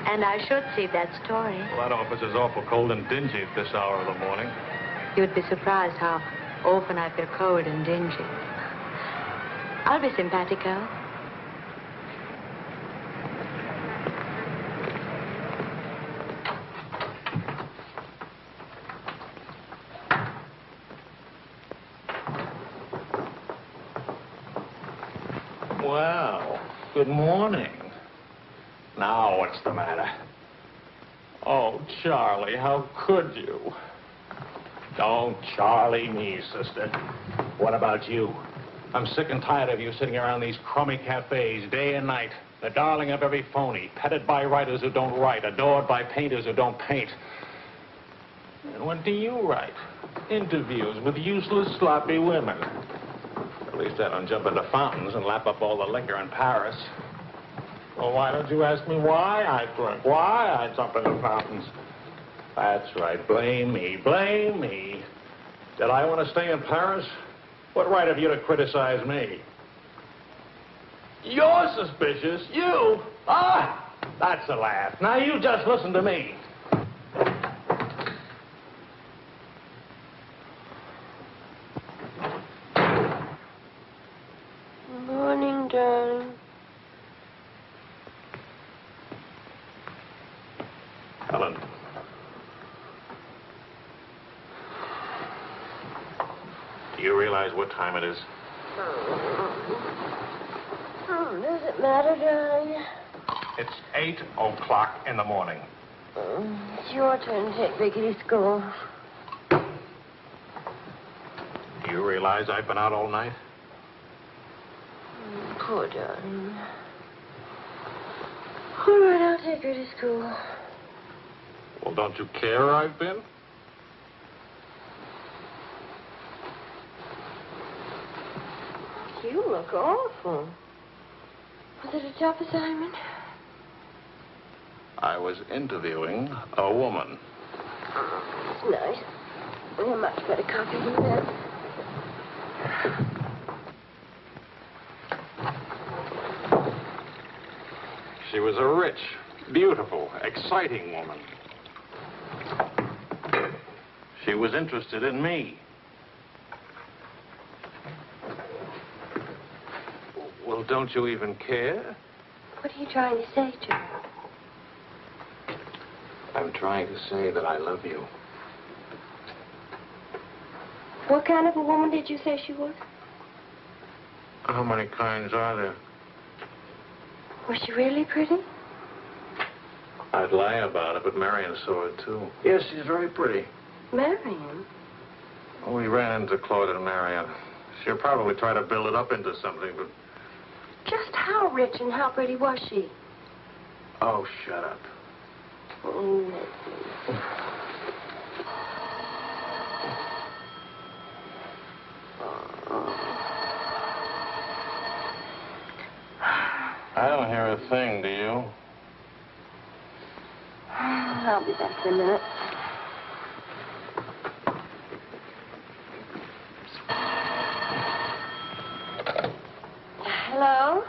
And I should see that story. Well, that office is awful cold and dingy at this hour of the morning. You'd be surprised how often I feel cold and dingy. I'll be simpatico. Well, good morning. Now, what's the matter? Oh, Charlie, how could you? Don't Charlie me, sister. What about you? I'm sick and tired of you sitting around these crummy cafes day and night, the darling of every phony, petted by writers who don't write, adored by painters who don't paint. And what do you write? Interviews with useless, sloppy women. At least I don't jump into fountains and lap up all the liquor in Paris. Well, why don't you ask me why I drink? Why I jump into fountains? That's right. Blame me. Blame me. Did I want to stay in Paris? What right have you to criticize me? You're suspicious. You? Ah! That's a laugh. Now you just listen to me. Morning, darling. Helen. Do you realize what time it is? Does it matter, darling? It's 8 o'clock in the morning. It's your turn to take Vicki to school. Do you realize I've been out all night? Poor darling. All right, I'll take her to school. Well, don't you care where I've been? You look awful. Was it a tough assignment? I was interviewing a woman. It's nice. We have much better coffee than that. She was a rich, beautiful, exciting woman. She was interested in me. Well, don't you even care? What are you trying to say to her? I'm trying to say that I love you. What kind of a woman did you say she was? How many kinds are there? Was she really pretty? I'd lie about it, but Marion saw it, too. Yes, she's very pretty. Marion? We ran into Claude and Marion. She'll probably try to build it up into something, but... Just how rich and how pretty was she? Oh, shut up. Oh, I don't hear a thing, do you? I'll be back in a minute. Hello?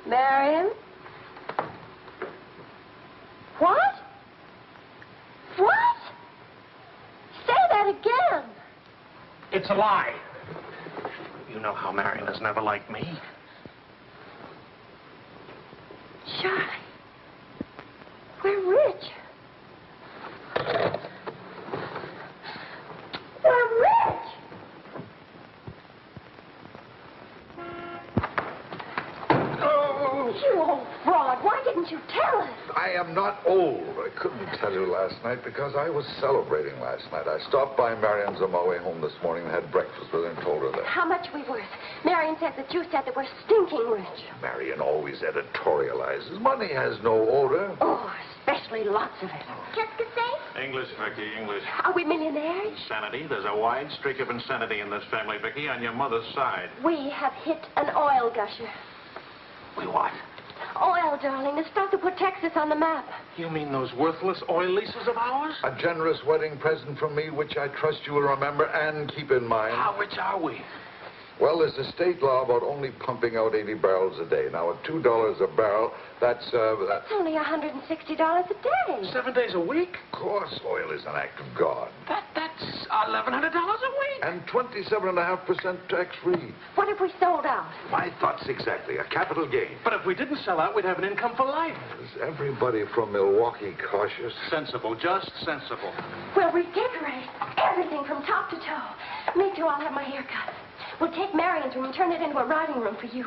Marion? What? What? Say that again. It's a lie. You know how Marion has never liked me. Charlie, we're rich. We're rich. am not old. I couldn't tell you last night because I was celebrating last night. I stopped by Marion's on my way home this morning and had breakfast with her and told her that. How much are we worth? Marion says that you said that we're stinking rich. Marion always editorializes. Money has no odor. Oh, especially lots of it. Qu'est-ce que c'est? English, Vicki, English. Are we millionaires? Insanity. There's a wide streak of insanity in this family, Vicki, on your mother's side. We have hit an oil gusher. We what? Oil, darling. The stuff that put Texas on the map. You mean those worthless oil leases of ours? A generous wedding present from me, which I trust you will remember and keep in mind. How rich are we? Well, there's a state law about only pumping out 80 barrels a day. Now, at $2 a barrel, that's only $160 a day. 7 days a week? Of course, oil is an act of God. That's $1,100 a week. And 27.5% tax-free. What if we sold out? My thoughts exactly. A capital gain. But if we didn't sell out, we'd have an income for life. Is everybody from Milwaukee cautious? Sensible, just sensible. We'll redecorate everything from top to toe. Me too, I'll have my hair cut. We'll take Marion's room and turn it into a riding room for you.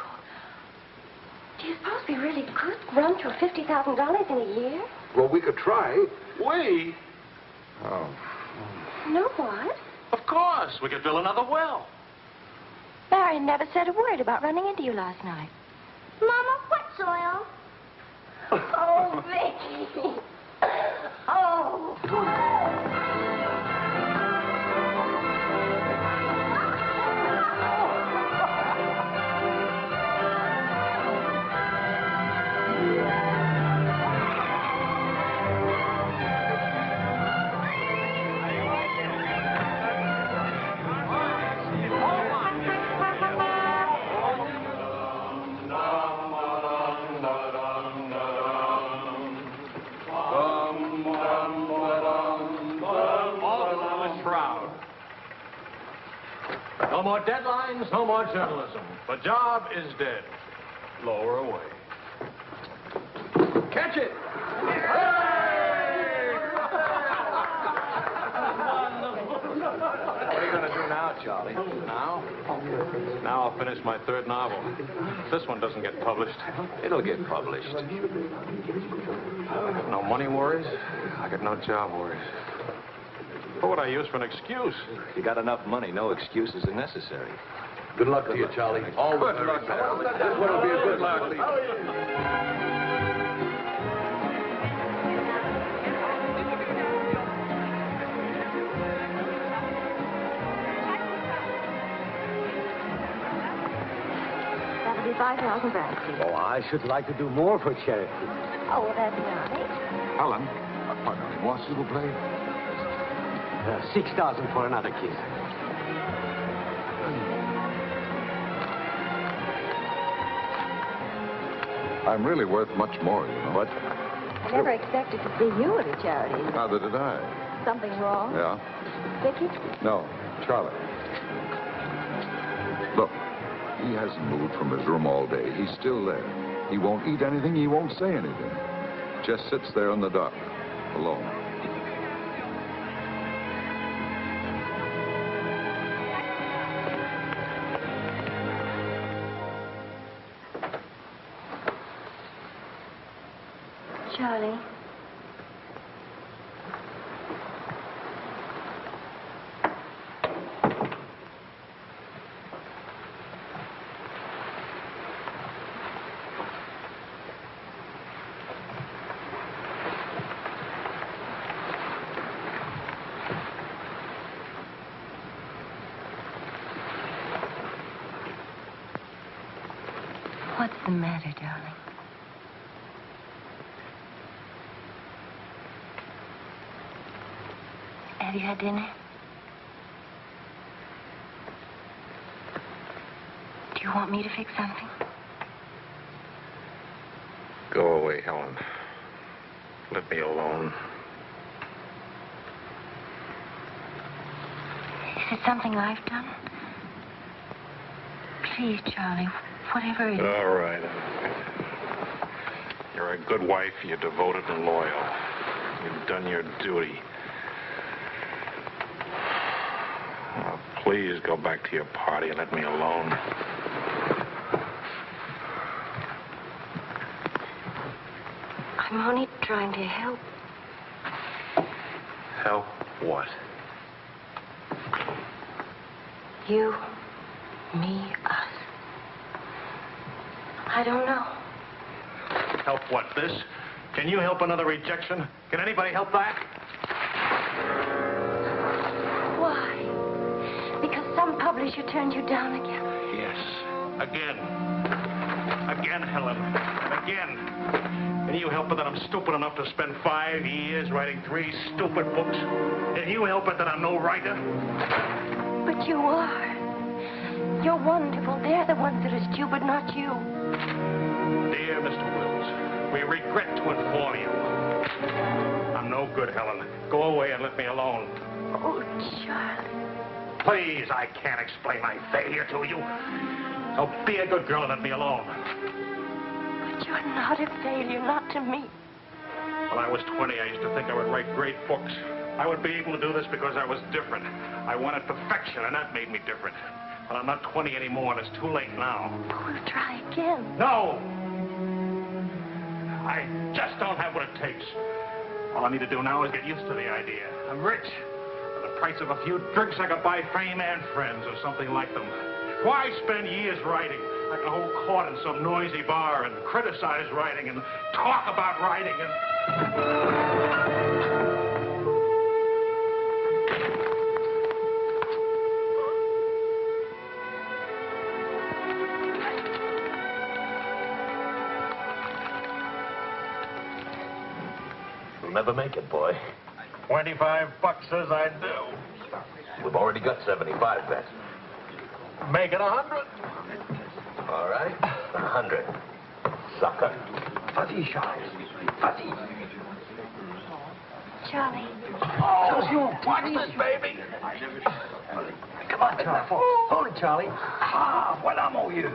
Do you suppose we really could run to $50,000 in a year? Well, we could try. We? Oh. No, what? Of course. We could drill another well. Marion never said a word about running into you last night. Mama, what's oil? Oh, Vicki. Oh. No more deadlines, no more journalism. The job is dead. Lower away. Catch it! What are you going to do now, Charlie? Now? Now I'll finish my third novel. If this one doesn't get published. It'll get published. I got no money worries. I got no job worries. What would I use for an excuse? If you got enough money, no excuses are necessary. Good luck to you, Charlie. All Good luck. This one will be a good luck. That'll be 5,000 francs. Oh, I should like to do more for charity. Oh, well, that's nice. Helen, pardon, moi, s'il vous plaît. 6,000 for another kid. I'm really worth much more, you know. What? I never expected to see you at a charity. Neither did I. Something wrong? Yeah? Vicki? No, Charlie. Look, he hasn't moved from his room all day. He's still there. He won't eat anything. He won't say anything. Just sits there in the dark, alone. Charlie. What's the matter, darling? Have you had dinner? Do you want me to fix something? Go away, Helen. Let me alone. Is it something I've done? Please, Charlie, whatever it is. All right. You're a good wife. You're devoted and loyal. You've done your duty. Now, please go back to your party and let me alone. I I'm only trying to help. Help what? You, me, us. I don't know. Help what, this? Can you help another rejection? Can anybody help that? Why? Because some publisher turned you down again? Yes. Again. Again, Helen. And again. Can you help it that I'm stupid enough to spend 5 years writing 3 stupid books? Can you help it that I'm no writer? But you are. You're wonderful. They're the ones that are stupid, not you. Dear Mr. Wills, we regret to inform you. I'm no good, Helen. Go away and let me alone. Oh, Charlie. Please, I can't explain my failure to you. So be a good girl and let me alone. But you're not a failure, not to me. When I was 20, I used to think I would write great books. I would be able to do this because I was different. I wanted perfection, and that made me different. But I'm not 20 anymore, and it's too late now. We'll try again. No! I just don't have what it takes. All I need to do now is get used to the idea. I'm rich. For the price of a few drinks, I could buy fame and friends or something like them. Why spend years writing? I can hold court in some noisy bar and criticize writing and talk about writing and... You'll never make it, boy. $25 says I do. We've already got 75 bets. Make it 100. All right, 100. Sucker. Vas-y, Charles. Vas-y. Charlie. Attention, watch this, baby. Come on, Charlie. Hold it, Charlie. Ah, voilà, mon vieux.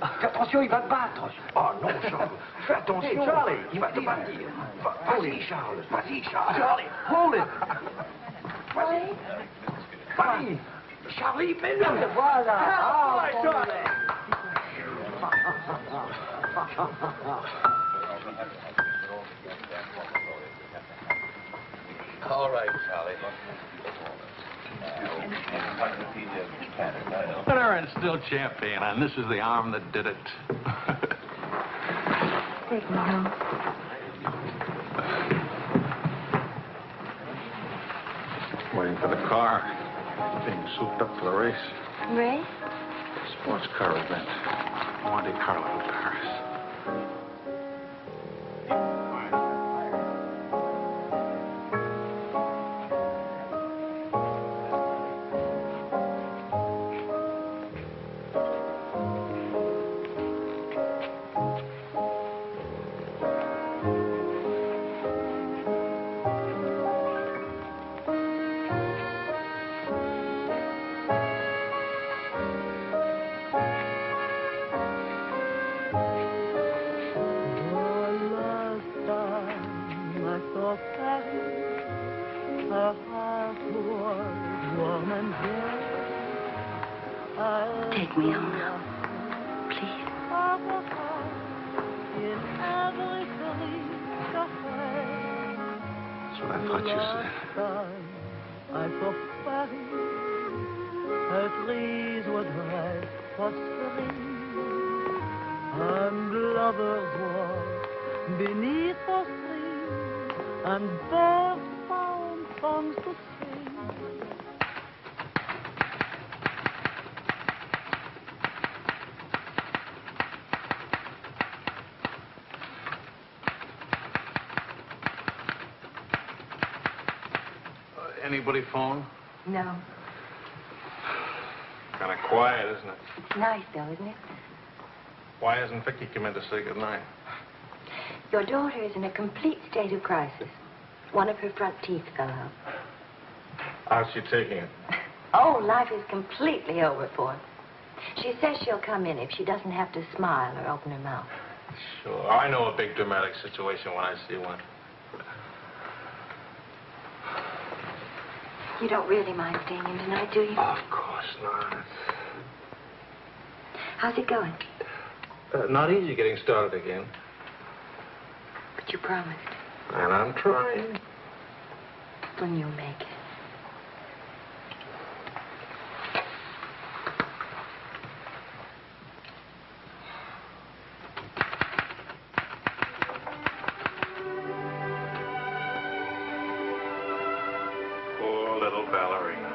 Attention, il va te battre. Oh, non, Charles. Fais attention. Hey, Charlie, il va te battre. Vas-y, Charles. Vas-y, Charles. Charlie, hold it. Vas-y. Vas-y. Charlie, mets-le. Voilà. Ah, Charlie. All right, Charlie. Winner and still champion, and this is the arm that did it. Take me home. Waiting for the car. Being souped up for the race. Ray? Sports car event. Monte Carlo, Paris. Take me home now, please. That's what I thought you said. And lovers walk beneath the sea, and birds found songs to sing. Anybody phone? No. Kind of quiet, isn't it? It's nice, though, isn't it? Why hasn't Vicki come in to say goodnight? Your daughter is in a complete state of crisis. One of her front teeth fell out. How's she taking it? Oh, life is completely over for her. She says she'll come in if she doesn't have to smile or open her mouth. Sure. I know a big dramatic situation when I see one. You don't really mind staying in tonight, do you? Of course not. How's it going? Not easy getting started again. But But you promised. And I'm trying. When you'll make it. Poor little ballerina.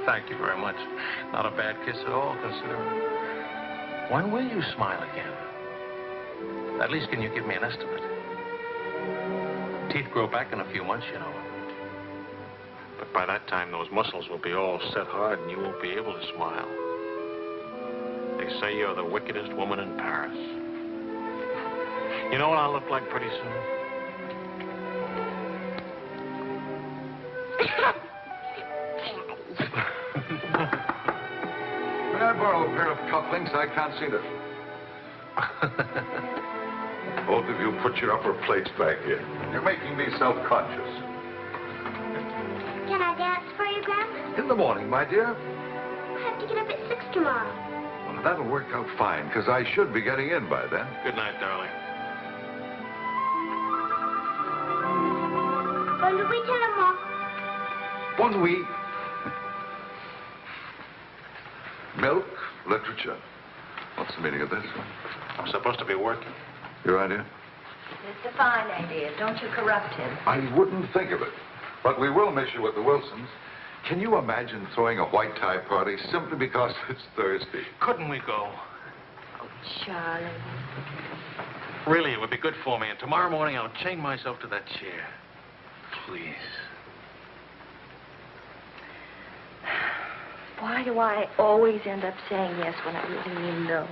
Thank you very much. Not a bad kiss at all, considering. When will you smile again? At least can you give me an estimate? Teeth grow back in a few months, you know. But by that time, those muscles will be all set hard and you won't be able to smile. They say you're the wickedest woman in Paris. You know what I'll look like pretty soon? May I borrow a pair of cufflinks? I can't see them. Both of you put your upper plates back here. You're making me self-conscious. Can I dance for you, Grandpa? In the morning, my dear. I have to get up at 6 tomorrow. Well, that'll work out fine, because I should be getting in by then. Good night, darling. Bonne nuit, maman. Bonne nuit. Milk, literature. What's the meaning of this? I'm supposed to be working. Your idea? It's a fine idea. Don't you corrupt him. I wouldn't think of it. But we will miss you with the Wilsons. Can you imagine throwing a white tie party simply because it's Thursday? Couldn't we go? Oh, Charlie. Really, it would be good for me. And tomorrow morning, I'll chain myself to that chair. Please. Why do I always end up saying yes when I really mean no?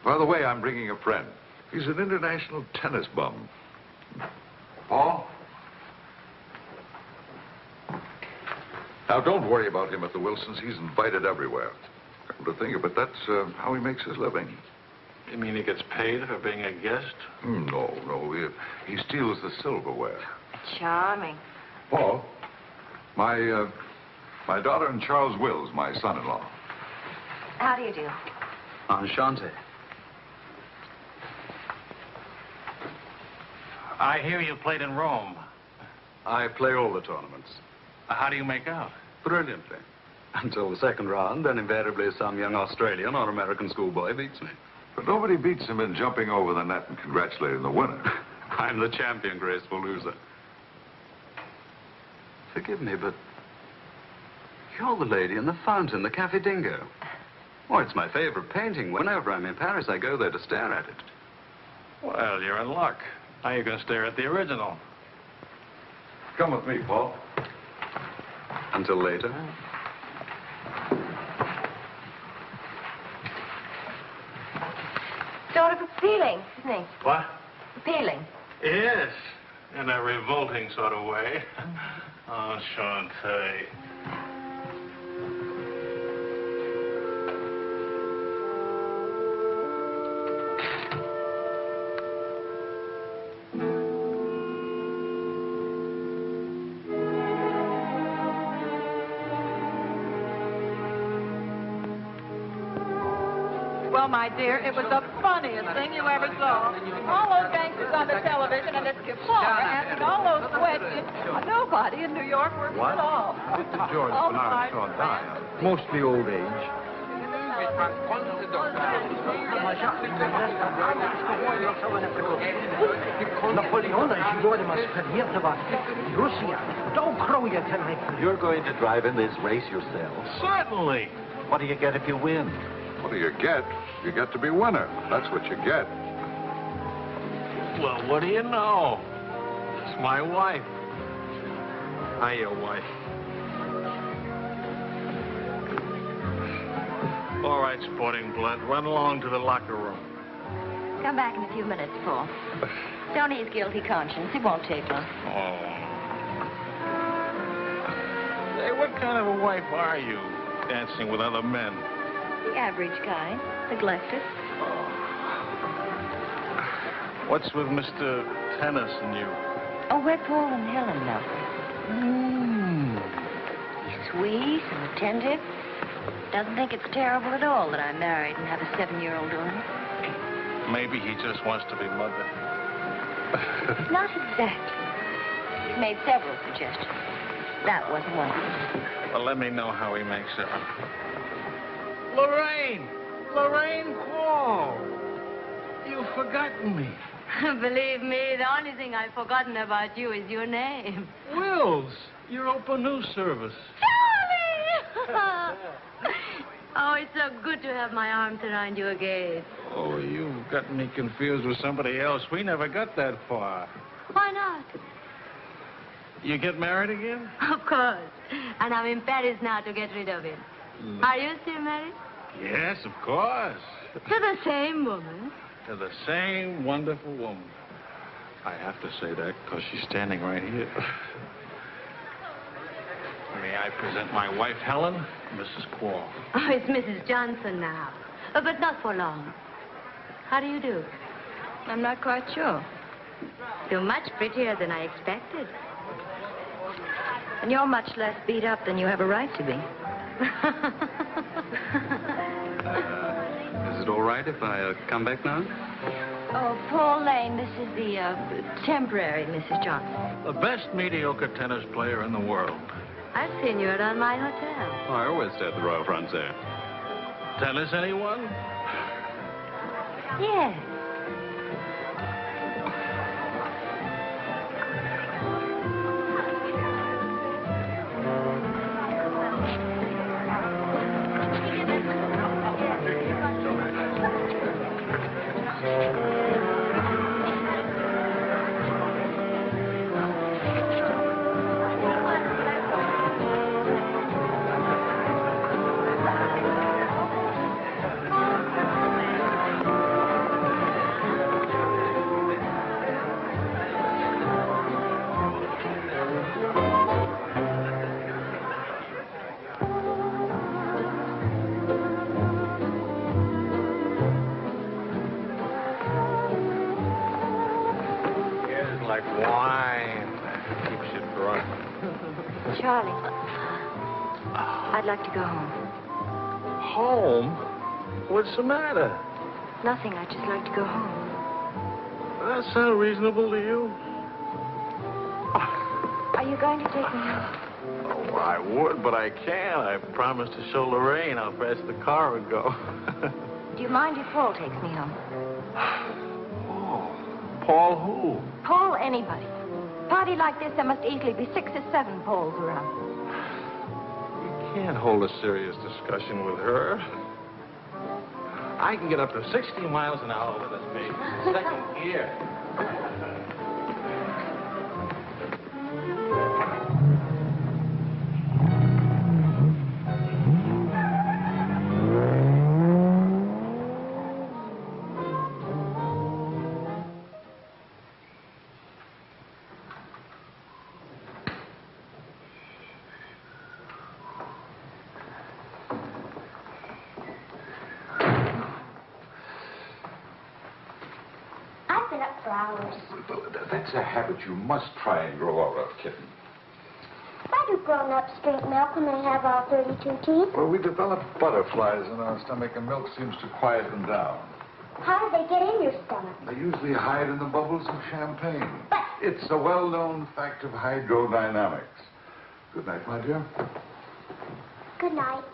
By the way, I'm bringing a friend. He's an international tennis bum. Paul? Now, don't worry about him at the Wilsons. He's invited everywhere. Come to think of it, that's how he makes his living. You mean he gets paid for being a guest? No. He steals the silverware. Charming. Paul, my daughter and Charles Wills, my son-in-law. How do you do? Enchanté. I hear you played in Rome. I play all the tournaments. How do you make out? Brilliantly. Until the second round, then invariably some young Australian or American schoolboy beats me. But nobody beats him in jumping over the net and congratulating the winner. I'm the champion, graceful loser. Forgive me, but you're the lady in the fountain, the Café Dingo. Oh, it's my favorite painting. Whenever I'm in Paris, I go there to stare at it. Well, you're in luck. Now you can stare at the original. Come with me, Paul. Until later. Sort of appealing, isn't he? What? Appealing. Yes, in a revolting sort of way. Enchanté. Well, my dear, it was the funniest thing you ever saw. All those gangsters on the television and this Gabor asking all those questions. Nobody in New York works at all. Mr. George Bernard saw die. Mostly old age. You're going to drive in this race yourself? Certainly. What do you get if you win? What do you get? You get to be winner. That's what you get. Well, what do you know? It's my wife. Hiya, wife. All right, sporting blood, run along to the locker room. Come back in a few minutes, Paul. Don't ease guilty conscience. It won't take long. Oh. Hey, what kind of a wife are you, dancing with other men? The average kind. Neglected. Oh. What's with Mr. Tennis and you? Oh, we're Paul and Helen now. Sweet and attentive. Doesn't think it's terrible at all that I'm married and have a 7-year-old daughter. Maybe he just wants to be mother. Not exactly. He's made several suggestions. That wasn't one of them. Well, let me know how he makes it. Lorraine! Lorraine Quarl! You've forgotten me. Believe me, the only thing I've forgotten about you is your name. Wills, your open news service. Charlie! Oh, it's so good to have my arms around you again. Oh, you've gotten me confused with somebody else. We never got that far. Why not? You get married again? Of course. And I'm in Paris now to get rid of him. Are you still married? Yes, of course. To the same woman. To the same wonderful woman. I have to say that because she's standing right here. May I present my wife, Helen, Mrs. Quarl. Oh, it's Mrs. Johnson now. But not for long. How do you do? I'm not quite sure. You're much prettier than I expected. And you're much less beat up than you have a right to be. Is it all right if I come back now? Oh, Paul Lane, this is the temporary Mrs. Johnson. The best mediocre tennis player in the world. I've seen you around my hotel. Oh, I always stay at the Royal Frontier. Tennis, anyone? Yes. Charlie, I'd like to go home. Home? What's the matter? Nothing. I'd just like to go home. Does that sound reasonable to you? Are you going to take me home? Oh, I would, but I can't. I promised to show Lorraine how fast the car would go. Do you mind if Paul takes me home? Paul who? Paul anybody. Party like this, there must easily be 6 or 7 Pauls around. You can't hold a serious discussion with her. I can get up to 60 miles an hour with this baby. Second gear. That's a habit you must try and grow out of, kitten. Why do grown-ups drink milk when they have all 32 teeth? Well, we develop butterflies in our stomach, and milk seems to quiet them down. How do they get in your stomach? They usually hide in the bubbles of champagne. But it's a well-known fact of hydrodynamics. Good night, my dear. Good night.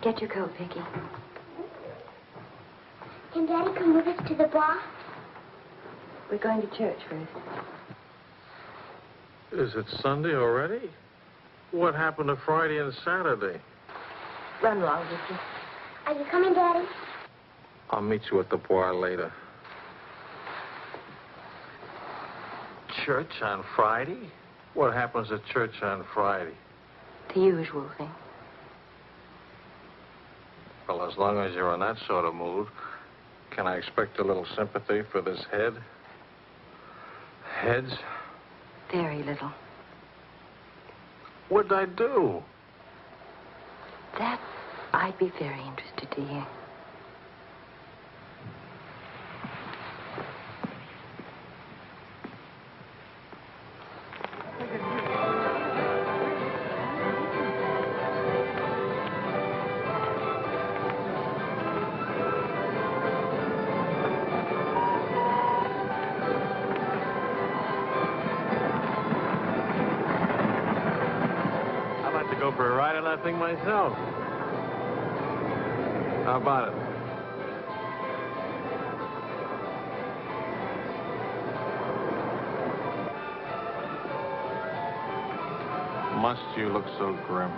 Get your coat, Vicki. Can Daddy come with us to the bar? We're going to church first. Is it Sunday already? What happened to Friday and Saturday? Run along, Vicki. Are you coming, Daddy? I'll meet you at the bar later. Church on Friday? What happens at church on Friday? The usual thing. Well, as long as you're in that sort of mood, can I expect a little sympathy for this head? Heads? Very little. What'd I do? That I'd be very interested to hear. For a ride on that thing myself. How about it? Must you look so grim?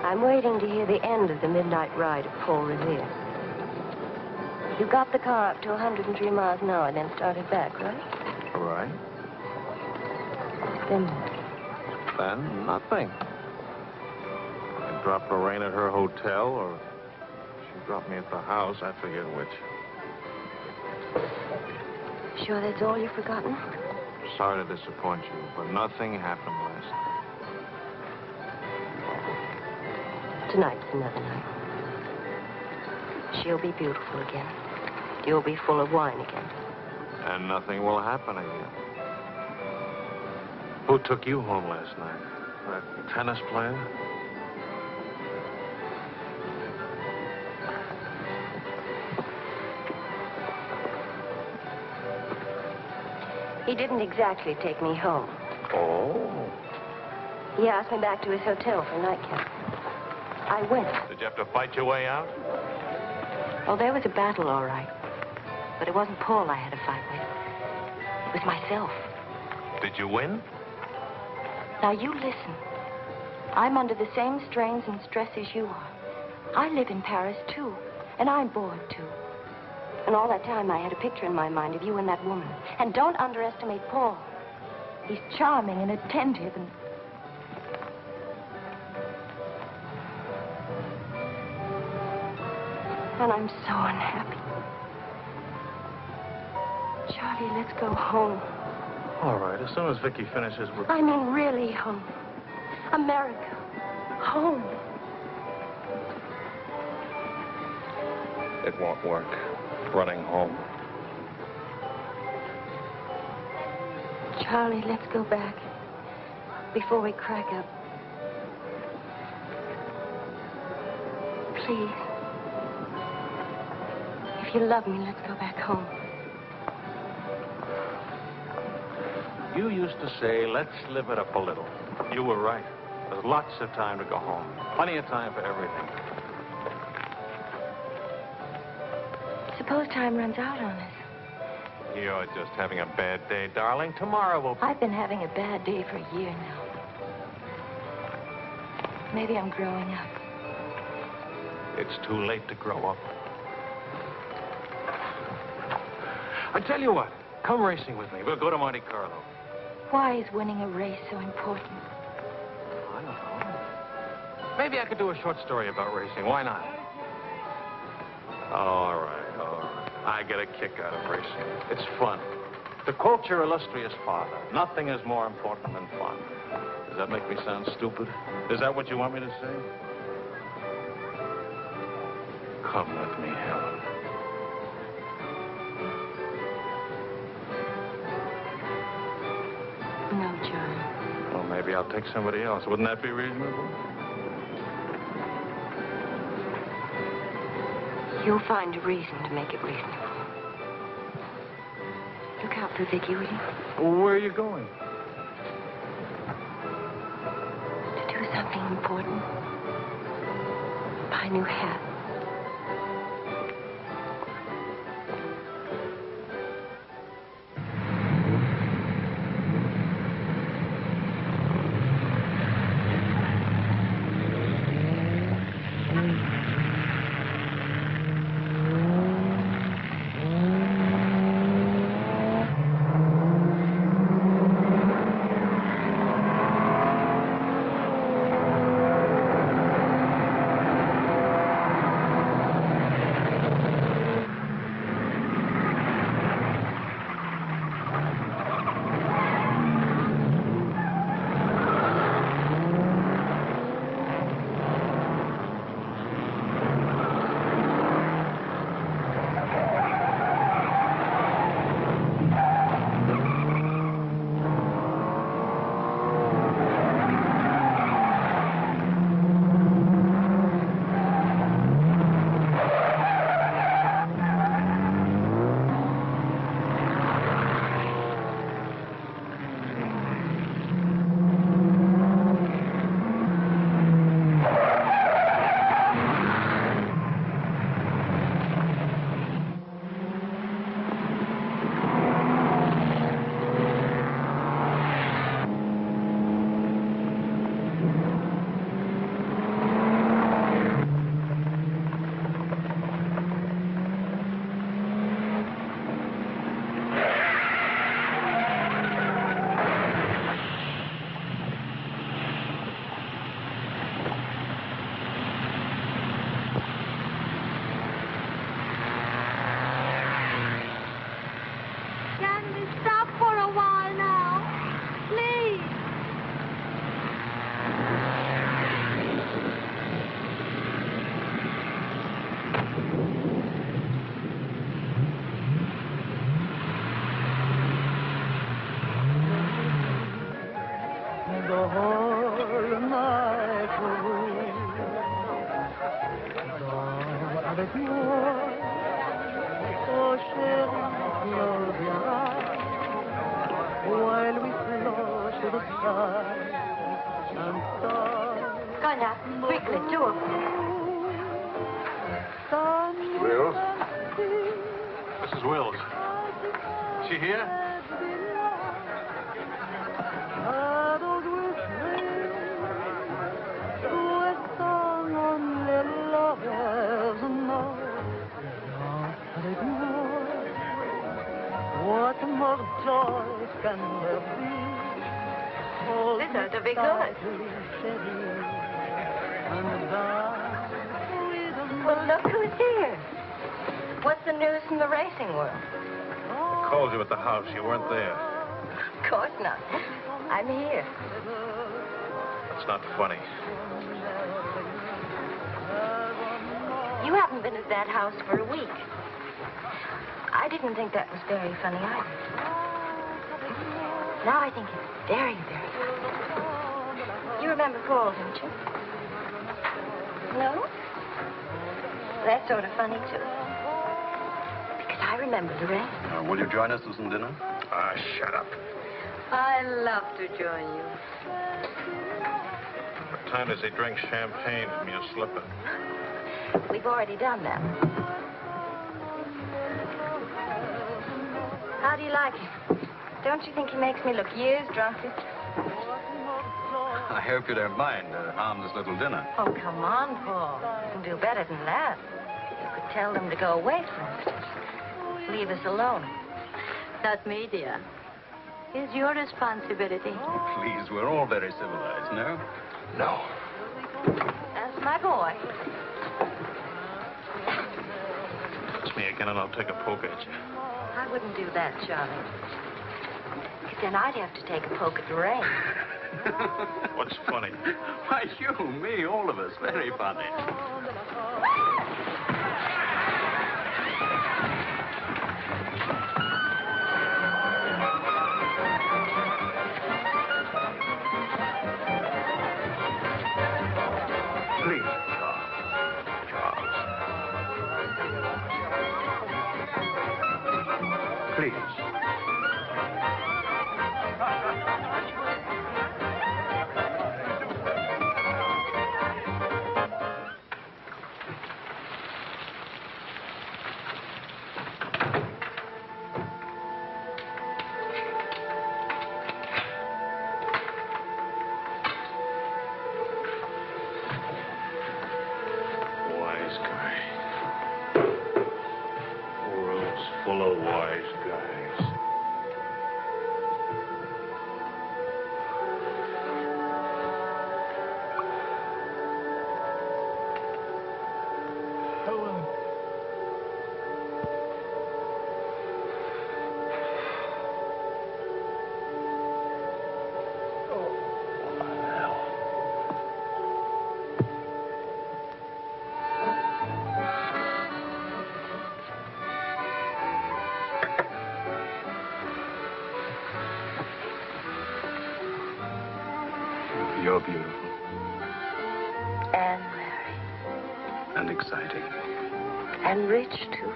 I'm waiting to hear the end of the midnight ride of Paul Revere. You got the car up to 103 miles an hour, then started back, right? All right. Then Then nothing. I dropped Lorraine at her hotel, or she dropped me at the house. I forget which. Sure that's all you've forgotten? Sorry to disappoint you, but nothing happened last night. Tonight's another night. She'll be beautiful again. You'll be full of wine again. And nothing will happen again. Who took you home last night? That tennis player? He didn't exactly take me home. Oh. He asked me back to his hotel for a nightcap. I went. Did you have to fight your way out? Oh, there was a battle, all right. But it wasn't Paul I had to fight with. It was myself. Did you win? Now, you listen. I'm under the same strains and stress as you are. I live in Paris, too. And I'm bored, too. And all that time, I had a picture in my mind of you and that woman. And don't underestimate Paul. He's charming and attentive and... And I'm so unhappy. Charlie, let's go home. All right, as soon as Vicki finishes with... I mean, really home. America. Home. It won't work. Running home. Charlie, let's go back. Before we crack up. Please. If you love me, let's go back home. You used to say, let's live it up a little. You were right. There's lots of time to go home. Plenty of time for everything. Suppose time runs out on us. You're just having a bad day, darling. Tomorrow will... I've been having a bad day for a year now. Maybe I'm growing up. It's too late to grow up. I tell you what, come racing with me. We'll go to Monte Carlo. Why is winning a race so important? I don't know. Maybe I could do a short story about racing. Why not? All right, all right. I get a kick out of racing. It's fun. To quote your illustrious father, nothing is more important than fun. Does that make me sound stupid? Is that what you want me to say? Come with me, Helen. No, John. Well, maybe I'll take somebody else. Wouldn't that be reasonable? You'll find a reason to make it reasonable. Look out for Vicki, will you? Well, where are you going? To do something important. Buy a new hat. avec moi. Oh chérie, close your eyes while we float to the sky and start. Go now, quickly, two of them. Wills? Mrs. Wills. Is she here? What more joy can there be? This is a big good. Well, look who's here. What's the news from the racing world? Called you at the house. You weren't there. Of course not. I'm here. It's not funny. You haven't been at that house for a week. I didn't think that was very funny either. Now I think it's very, very funny. You remember Quarl, don't you? No? That's sort of funny, too. Because I remember Lorraine. Will you join us for some dinner? Ah, shut up. I love to join you. What time does he drink champagne from your slipper? We've already done that. How do you like him? Don't you think he makes me look years drunker? I hope you don't mind a harmless little dinner. Oh, come on, Paul. You can do better than that. You could tell them to go away, for instance. Leave us alone. Not me, dear. It's your responsibility. Please, we're all very civilized, no? No. That's my boy. It's me again, and I'll take a poke at you. I wouldn't do that, Charlie. Because then I'd have to take a poke at Lorraine. What's funny? Why, you, me, all of us. Very funny. Please, Charles. Please. You're beautiful. And merry. And exciting. And rich, too.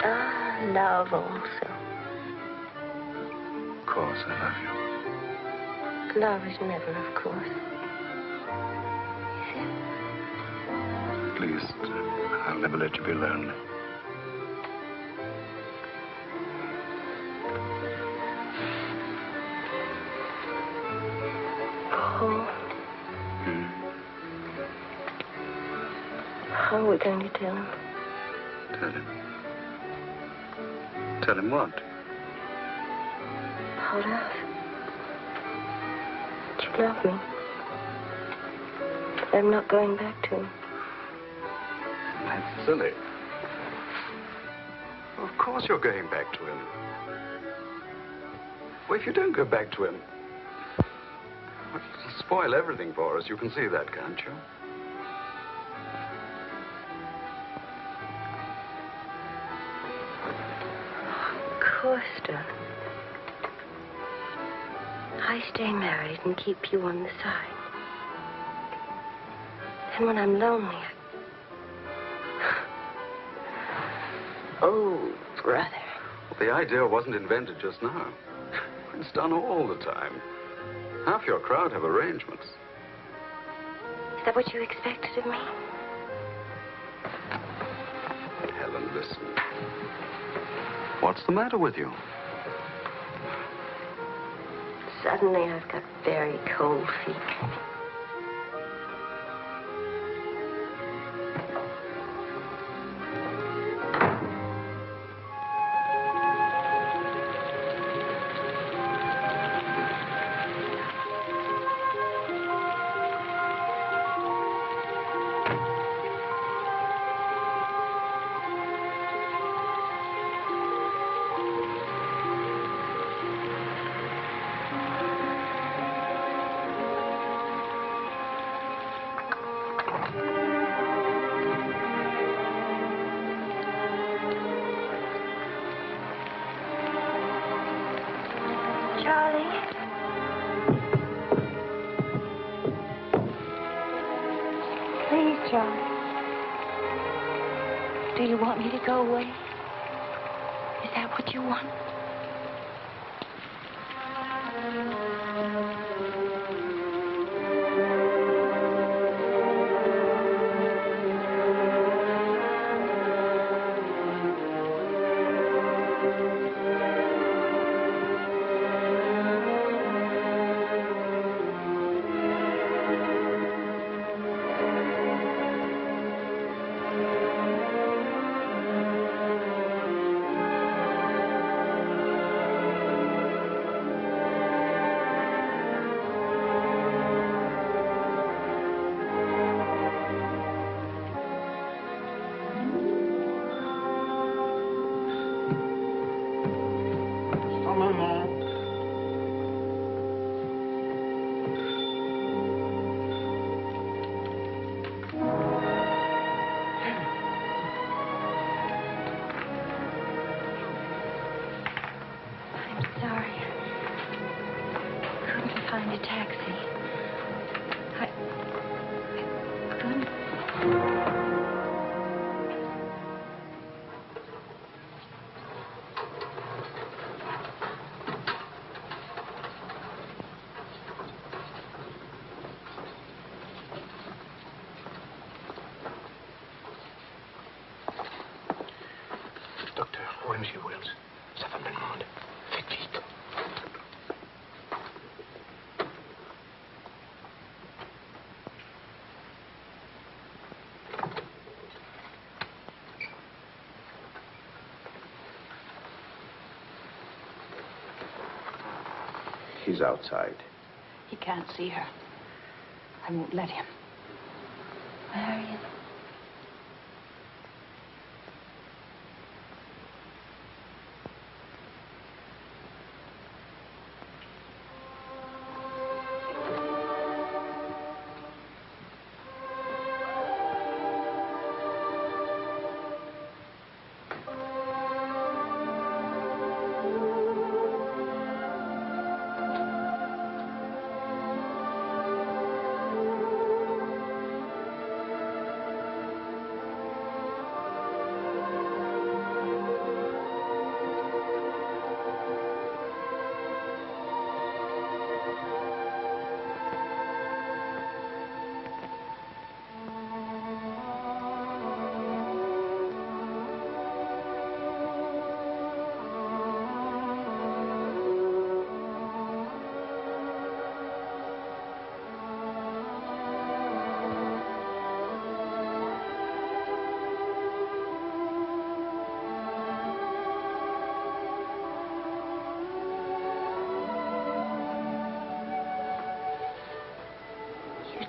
Ah, love also. Of course, I love you. Love is never, of course. Please, I'll never let you be lonely. How are we going to tell him? Tell him? Tell him what? About us. That you love me. I'm not going back to him. That's silly. Of course you're going back to him. Well, if you don't go back to him, it'll spoil everything for us. You can see that, can't you? Of course, darling. I stay married and keep you on the side. And when I'm lonely, oh, brother. Well, the idea wasn't invented just now. It's done all the time. Half your crowd have arrangements. Is that what you expected of me? Helen, listen. What's the matter with you? Suddenly, I've got very cold feet. Do you want me to go away? Is that what you want? He's outside. He can't see her. I won't let him. Marion.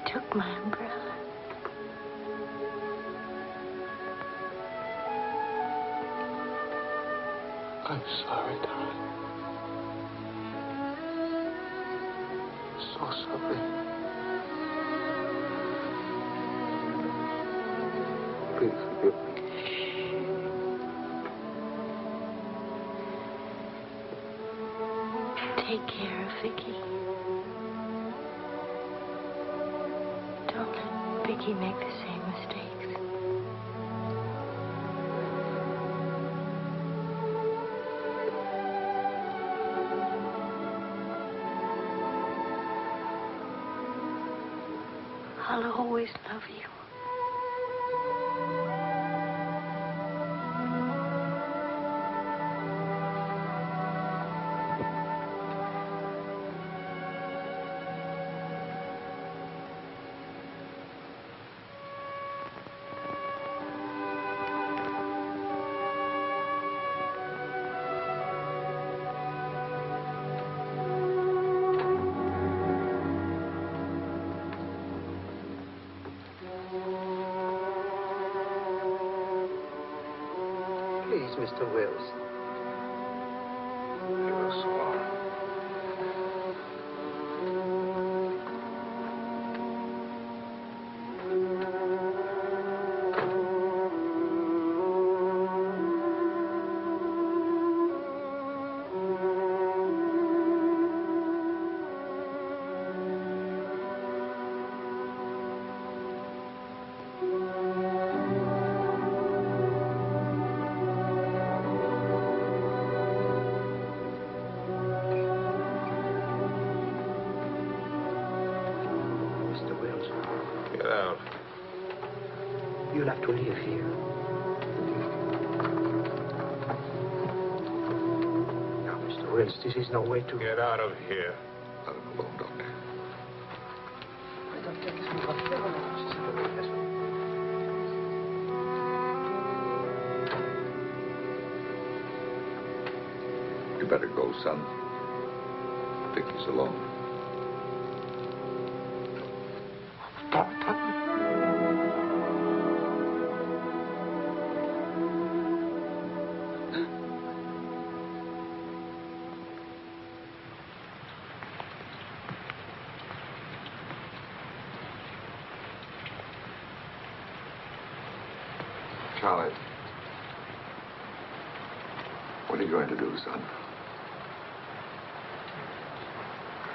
Took my umbrella. I'm sorry, darling. So sorry. Please forgive me. Take care of Vicki. Don't let Vicki make the same mistakes. I'll always love you. Mr. Wills. You're smart. You'll have to live here. Now, Mr. Wills, this is no way to... Get out of here. Let him alone, Doctor. You better go, son. Vicky's alone. Charlie, what are you going to do, son?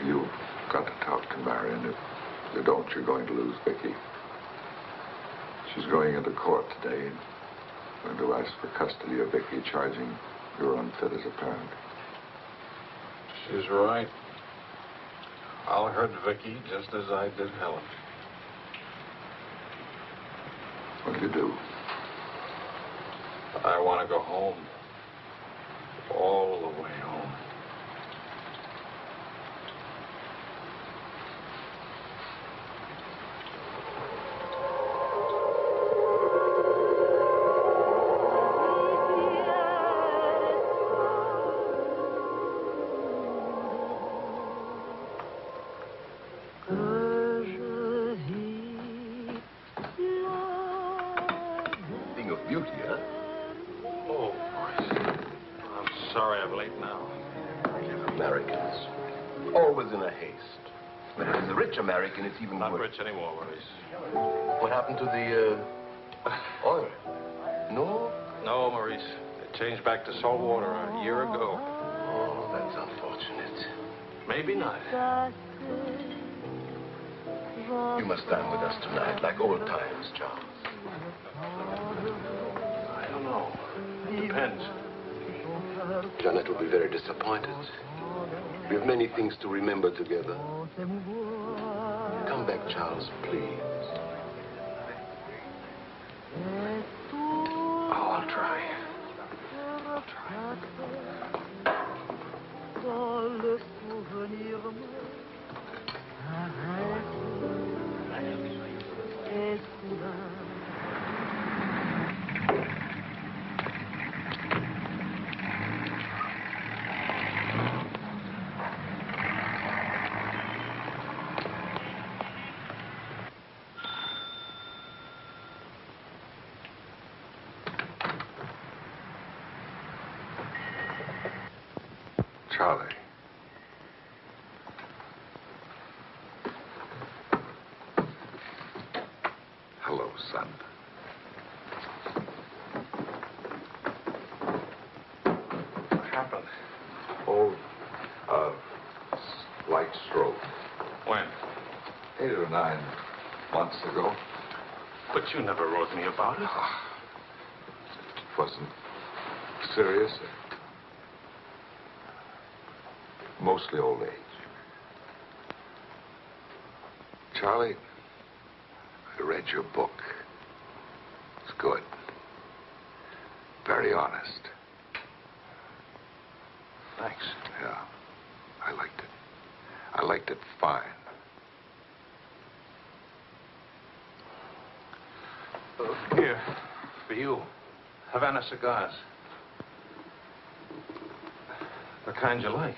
You've got to talk to Marion. If you don't, you're going to lose Vicki. She's going into court today and going to ask for custody of Vicki, charging you're unfit as a parent. She's right. I'll hurt Vicki just as I did Helen. What do you do? I want to go home. All the way home. Thing of beauty, huh? Oh, Maurice. I'm sorry I'm late now. Americans. Always in a haste. But if it's a rich American, it's even Not worse. rich anymore, Maurice. What happened to the, oil? No? No, Maurice. It changed back to salt water a year ago. Oh, that's unfortunate. Maybe not. You must dine with us tonight, like old times, Charles. I don't know. Depends. Janet will be very disappointed. We have many things to remember together. Come back, Charles, please. Oh, I'll try. Charlie. Hello, son. What happened? Oh, slight stroke. When? 8 or 9 months ago. But you never wrote me about it. It wasn't serious. Mostly old age. Charlie, I read your book. It's good. Very honest. Thanks. Yeah, I liked it. I liked it fine. Here, for you, Havana cigars. The kind you like.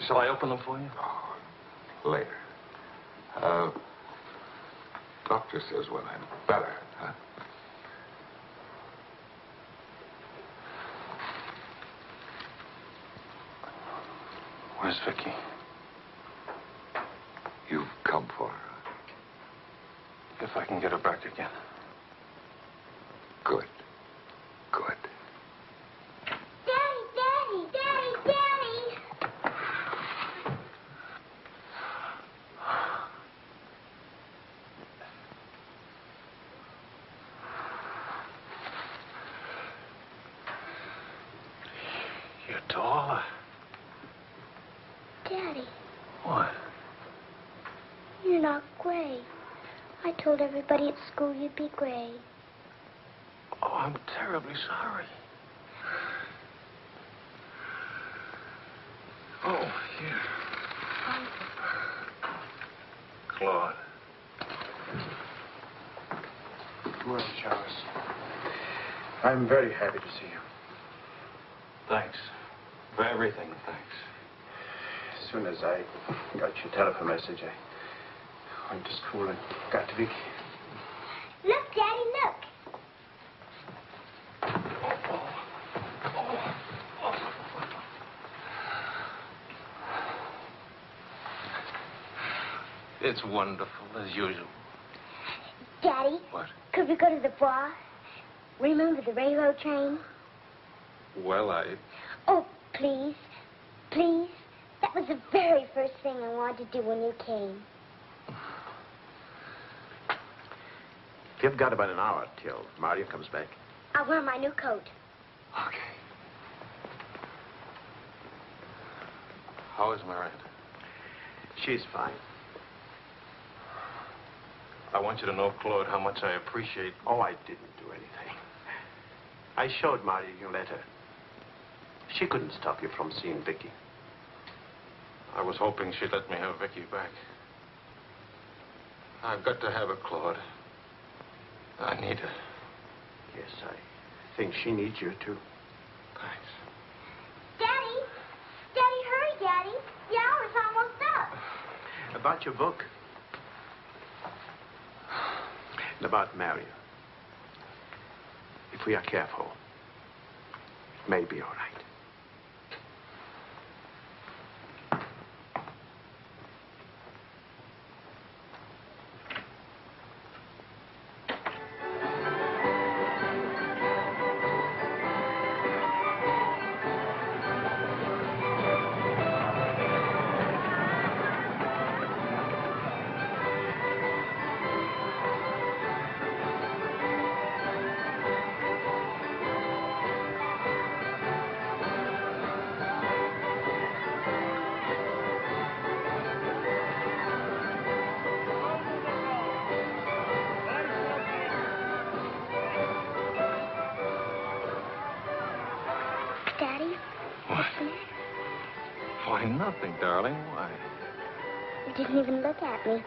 Shall I open them for you? Oh, later. Doctor says when I'm better, huh? Where's Vicki? You've come for her. If I can get her back again. Good. Good. Daddy, Daddy, Daddy, Daddy! You're taller. Daddy, What? you're not gray. I told everybody at school you'd be gray. Oh, I'm terribly sorry. Oh, here. Claude. Well, Charles, I'm very happy to see you. Thanks. For everything, thanks. As soon as I got your telephone message, I went to school and got to Vicki. Look, Daddy, look. It's wonderful, as usual. Daddy? What? Could we go to the bar? Remember the railroad train? Well, Oh, please. Please. That was the very first thing I wanted to do when you came. You've got about an hour till Marion comes back. I'll wear my new coat. Okay. How is Marion? She's fine. I want you to know, Claude, how much I appreciate... Oh, I didn't do anything. I showed Marion your letter. She couldn't stop you from seeing Vicki. I was hoping she'd let me have Vicki back. I've got to have her, Claude. I need her. Yes, I think she needs you, too. Thanks. Daddy! Daddy, hurry, Daddy. The hour's almost up. About your book. And about Marion. If we are careful, it may be all right. Nothing, darling. Why? You didn't even look at me.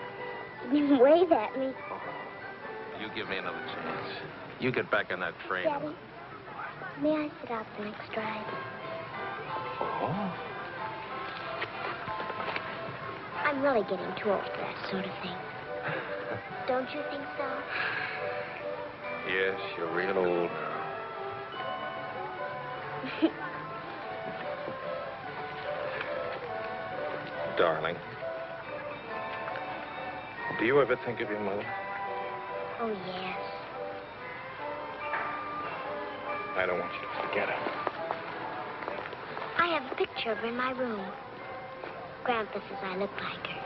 You didn't even wave at me. You give me another chance. You get back on that train. Daddy, may I sit out the next ride? Oh? I'm really getting too old for that sort of thing. Don't you think so? Yes, you're real old now. Darling, do you ever think of your mother? Oh, yes. I don't want you to forget her. I have a picture of her in my room. Grandpa says I look like her.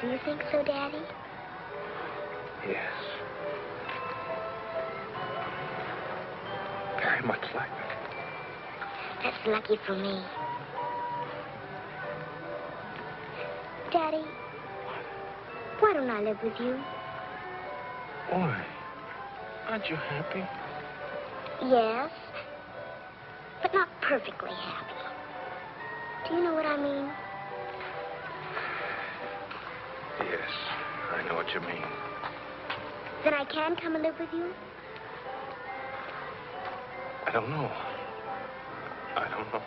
Do you think so, Daddy? Yes. Very much like me. That's lucky for me. Daddy, why don't I live with you? Why? Aren't you happy? Yes, but not perfectly happy. Do you know what I mean? Yes, I know what you mean. Then I can come and live with you? I don't know. I don't know.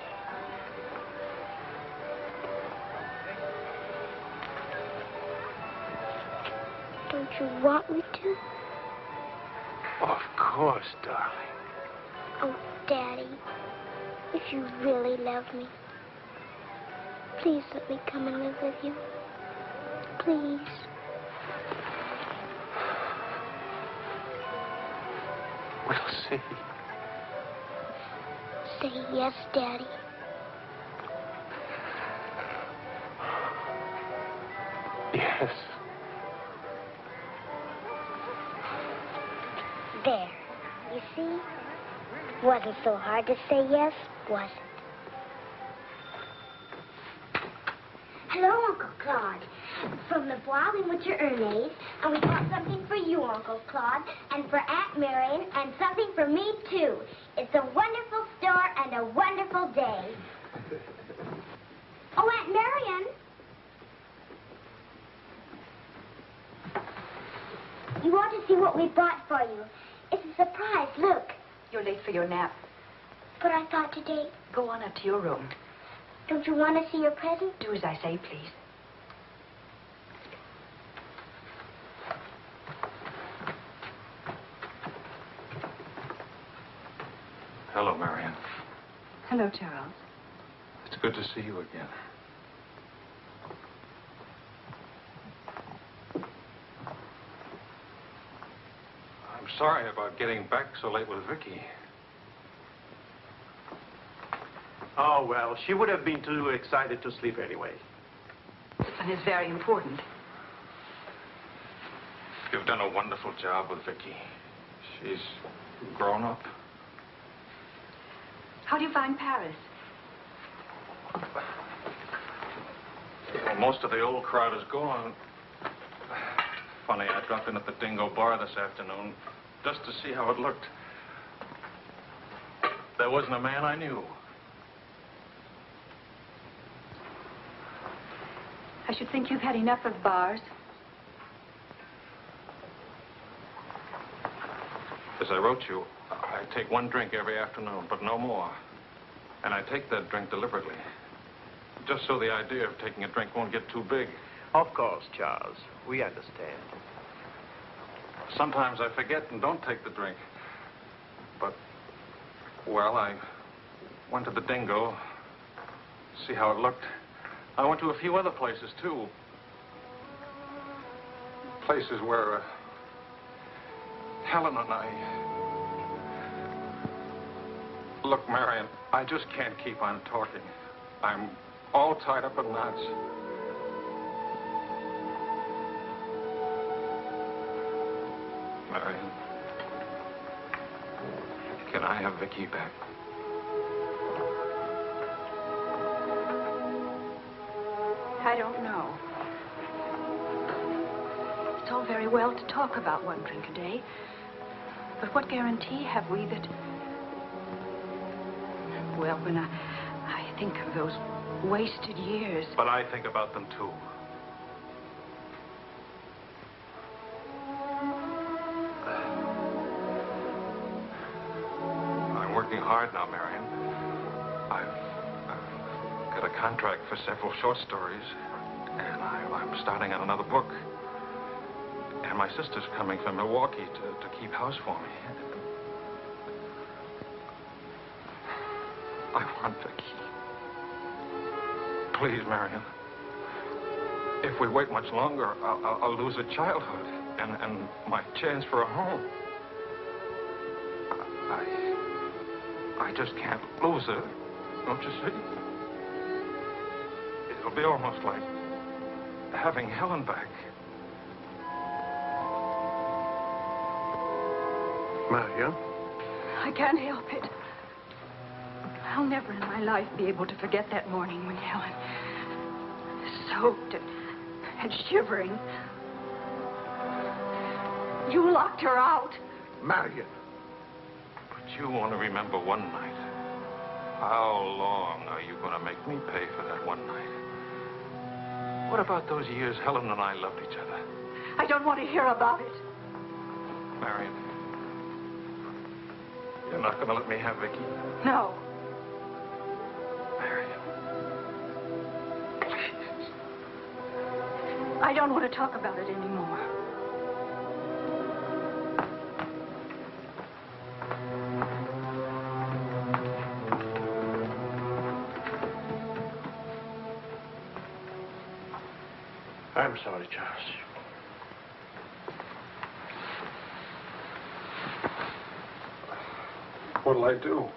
Don't you want me to? Of course, darling. Oh, Daddy, if you really love me, please let me come and live with you. Please. We'll see. Say yes, Daddy. Yes. There. You see? Wasn't so hard to say yes, was it? Hello, Uncle Claude. From the Bois, we went to Ernest, and we bought something for you, Uncle Claude, and for Aunt Marion, and something for me, too. It's a wonderful store and a wonderful day. Oh, Aunt Marion. You want to see what we bought for you. It's a surprise, look. You're late for your nap. But I thought today... Go on up to your room. Don't you want to see your present? Do as I say, please. Hello, Marion. Hello, Charles. It's good to see you again. I'm sorry about getting back so late with Vicki. Oh, well, she would have been too excited to sleep anyway. And it's very important. You've done a wonderful job with Vicki. She's grown up. How do you find Paris? Well, most of the old crowd is gone. Funny, I dropped in at the Dingo Bar this afternoon just to see how it looked. There wasn't a man I knew. I should think you've had enough of bars. As I wrote you, I take one drink every afternoon, but no more. And I take that drink deliberately, just so the idea of taking a drink won't get too big. Of course, Charles. We understand. Sometimes I forget and don't take the drink. But, well, I went to the Dingo, see how it looked. I went to a few other places, too. Places where Helen and I... Look, Marion, I just can't keep on talking. I'm all tied up in knots. Marion, can I have Vicki back? I don't know. It's all very well to talk about one drink a day. But what guarantee have we that... Well, when I think of those wasted years... But I think about them, too. I'm working hard now, Marion. I've got a contract for several short stories, and I'm starting on another book. And my sister's coming from Milwaukee to keep house for me. I want Vicki. Please, Marion. If we wait much longer, I'll lose a childhood and my chance for a home. I just can't lose her, don't you see? It'll be almost like having Helen back. Marion? I can't help it. I'll never in my life be able to forget that morning when Helen, soaked and shivering, you locked her out. Marion. But you want to remember one night. How long are you going to make me pay for that one night? What about those years Helen and I loved each other? I don't want to hear about it. Marion, you're not going to let me have Vicki? No. Marion. I don't want to talk about it anymore. I'm sorry, Charles. What'll I do?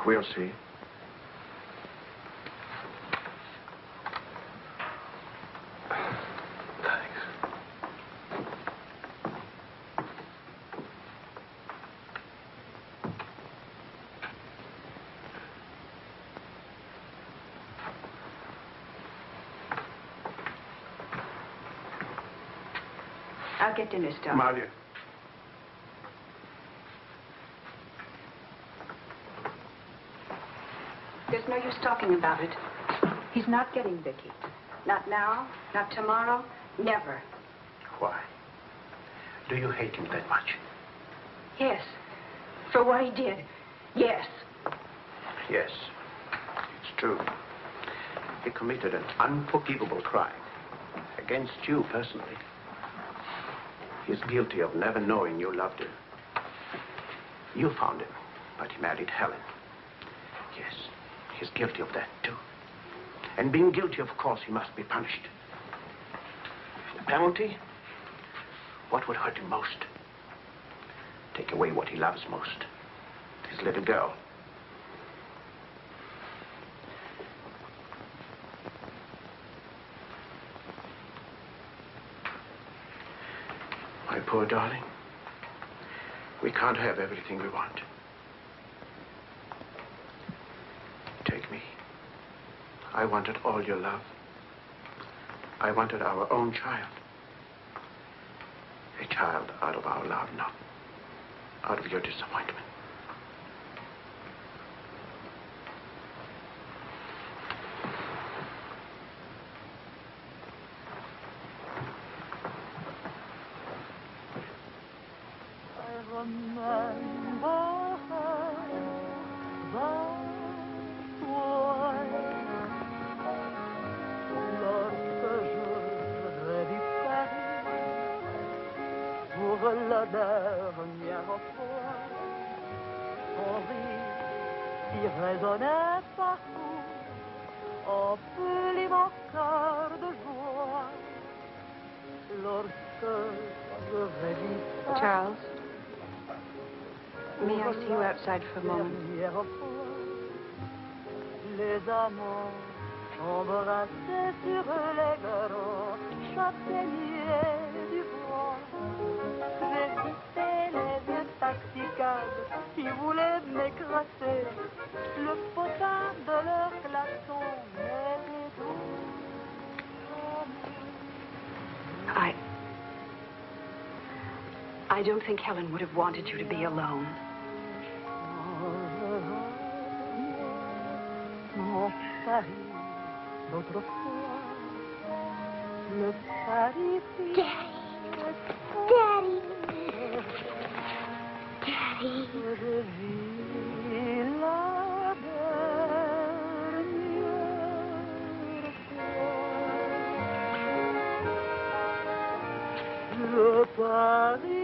We'll see. I'll get dinner started. Marion. There's no use talking about it. He's not getting Vicki. Not now, not tomorrow, never. Why? Do you hate him that much? Yes. For what he did. Yes. Yes. It's true. He committed an unforgivable crime. Against you personally. He's guilty of never knowing you loved him. You found him, but he married Helen. Yes, he's guilty of that, too. And being guilty, of course, he must be punished. The penalty? What would hurt him most? Take away what he loves most. His little girl. My poor darling. We can't have everything we want. Take me. I wanted all your love. I wanted our own child. A child out of our love, not out of your disappointment. La dernière fois, son rire qui résonnait partout, emplit mon cœur de joie. Lorsque je revis Charles, may I see you outside for a moment? Les amants embrassés sur les grands châtaigniers du bois. J'évitais les yeux taxicades qui voulaient m'écraser. Le potin de leur klaxon m'était doux. I don't think Helen would have wanted you to be alone. Mon Paris, d'autrefois, le Paris. Daddy. Daddy. Je vis la dernière fois. Le Paris.